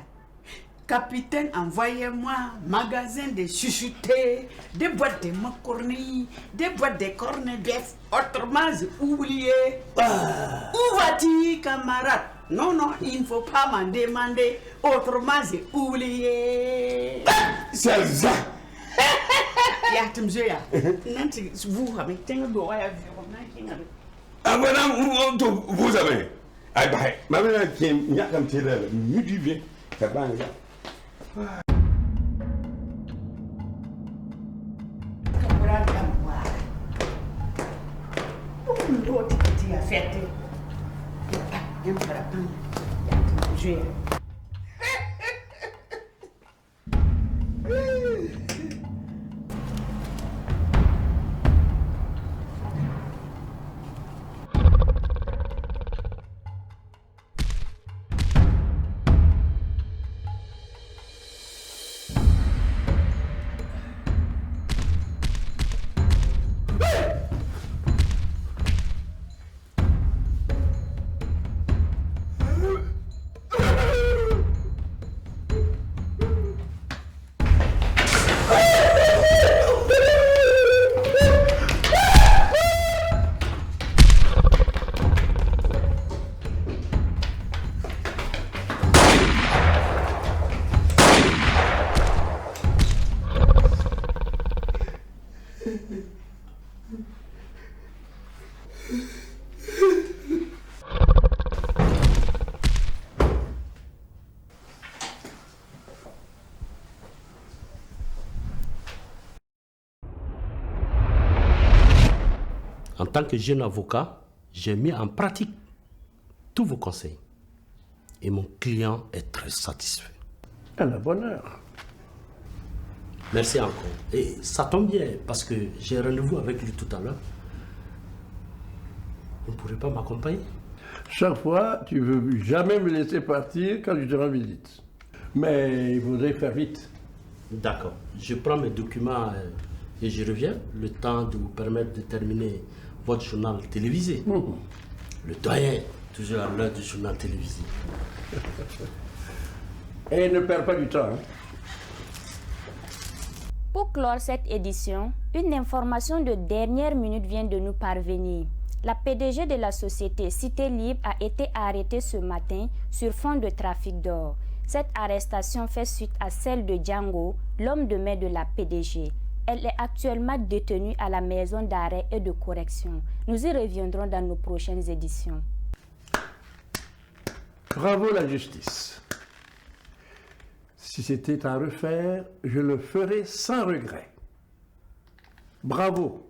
[SPEAKER 2] Capitaine, envoyez-moi magasin de chuchotés, des boîtes de macaroni, des boîtes de cornets d'œufs, autrement oublié. Où vas-tu, camarade? Non, non, il ne faut pas m'en demander, autrement j'ai oublié.
[SPEAKER 9] C'est ça.
[SPEAKER 2] Yatumzoya. Nanti, vous avez un peu de
[SPEAKER 9] Ah, voilà, vous avez. Ah, bah, ma mère qui est comme tu l'as, mieux du bien. Ça va, là.
[SPEAKER 16] En tant que jeune avocat, j'ai mis en pratique tous vos conseils. Et mon client est très satisfait.
[SPEAKER 7] À la bonne heure.
[SPEAKER 16] Merci encore. Et ça tombe bien, parce que j'ai rendez-vous avec lui tout à l'heure. Vous ne pourrez pas m'accompagner?
[SPEAKER 7] Chaque fois, tu veux jamais me laisser partir quand je te rends visite. Mais il faudrait faire vite.
[SPEAKER 16] D'accord. Je prends mes documents et je reviens. Le temps de vous permettre de terminer votre journal télévisé. Le doyen, toujours à l'heure du journal télévisé.
[SPEAKER 7] Et ne perds pas du temps. Hein.
[SPEAKER 3] Pour clore cette édition, une information de dernière minute vient de nous parvenir. La PDG de la société Cité Libre a été arrêtée ce matin sur fond de trafic d'or. Cette arrestation fait suite à celle de Django, l'homme de main de la PDG. Elle est actuellement détenue à la maison d'arrêt et de correction. Nous y reviendrons dans nos prochaines éditions.
[SPEAKER 7] Bravo la justice. Si c'était à refaire, je le ferais sans regret. Bravo.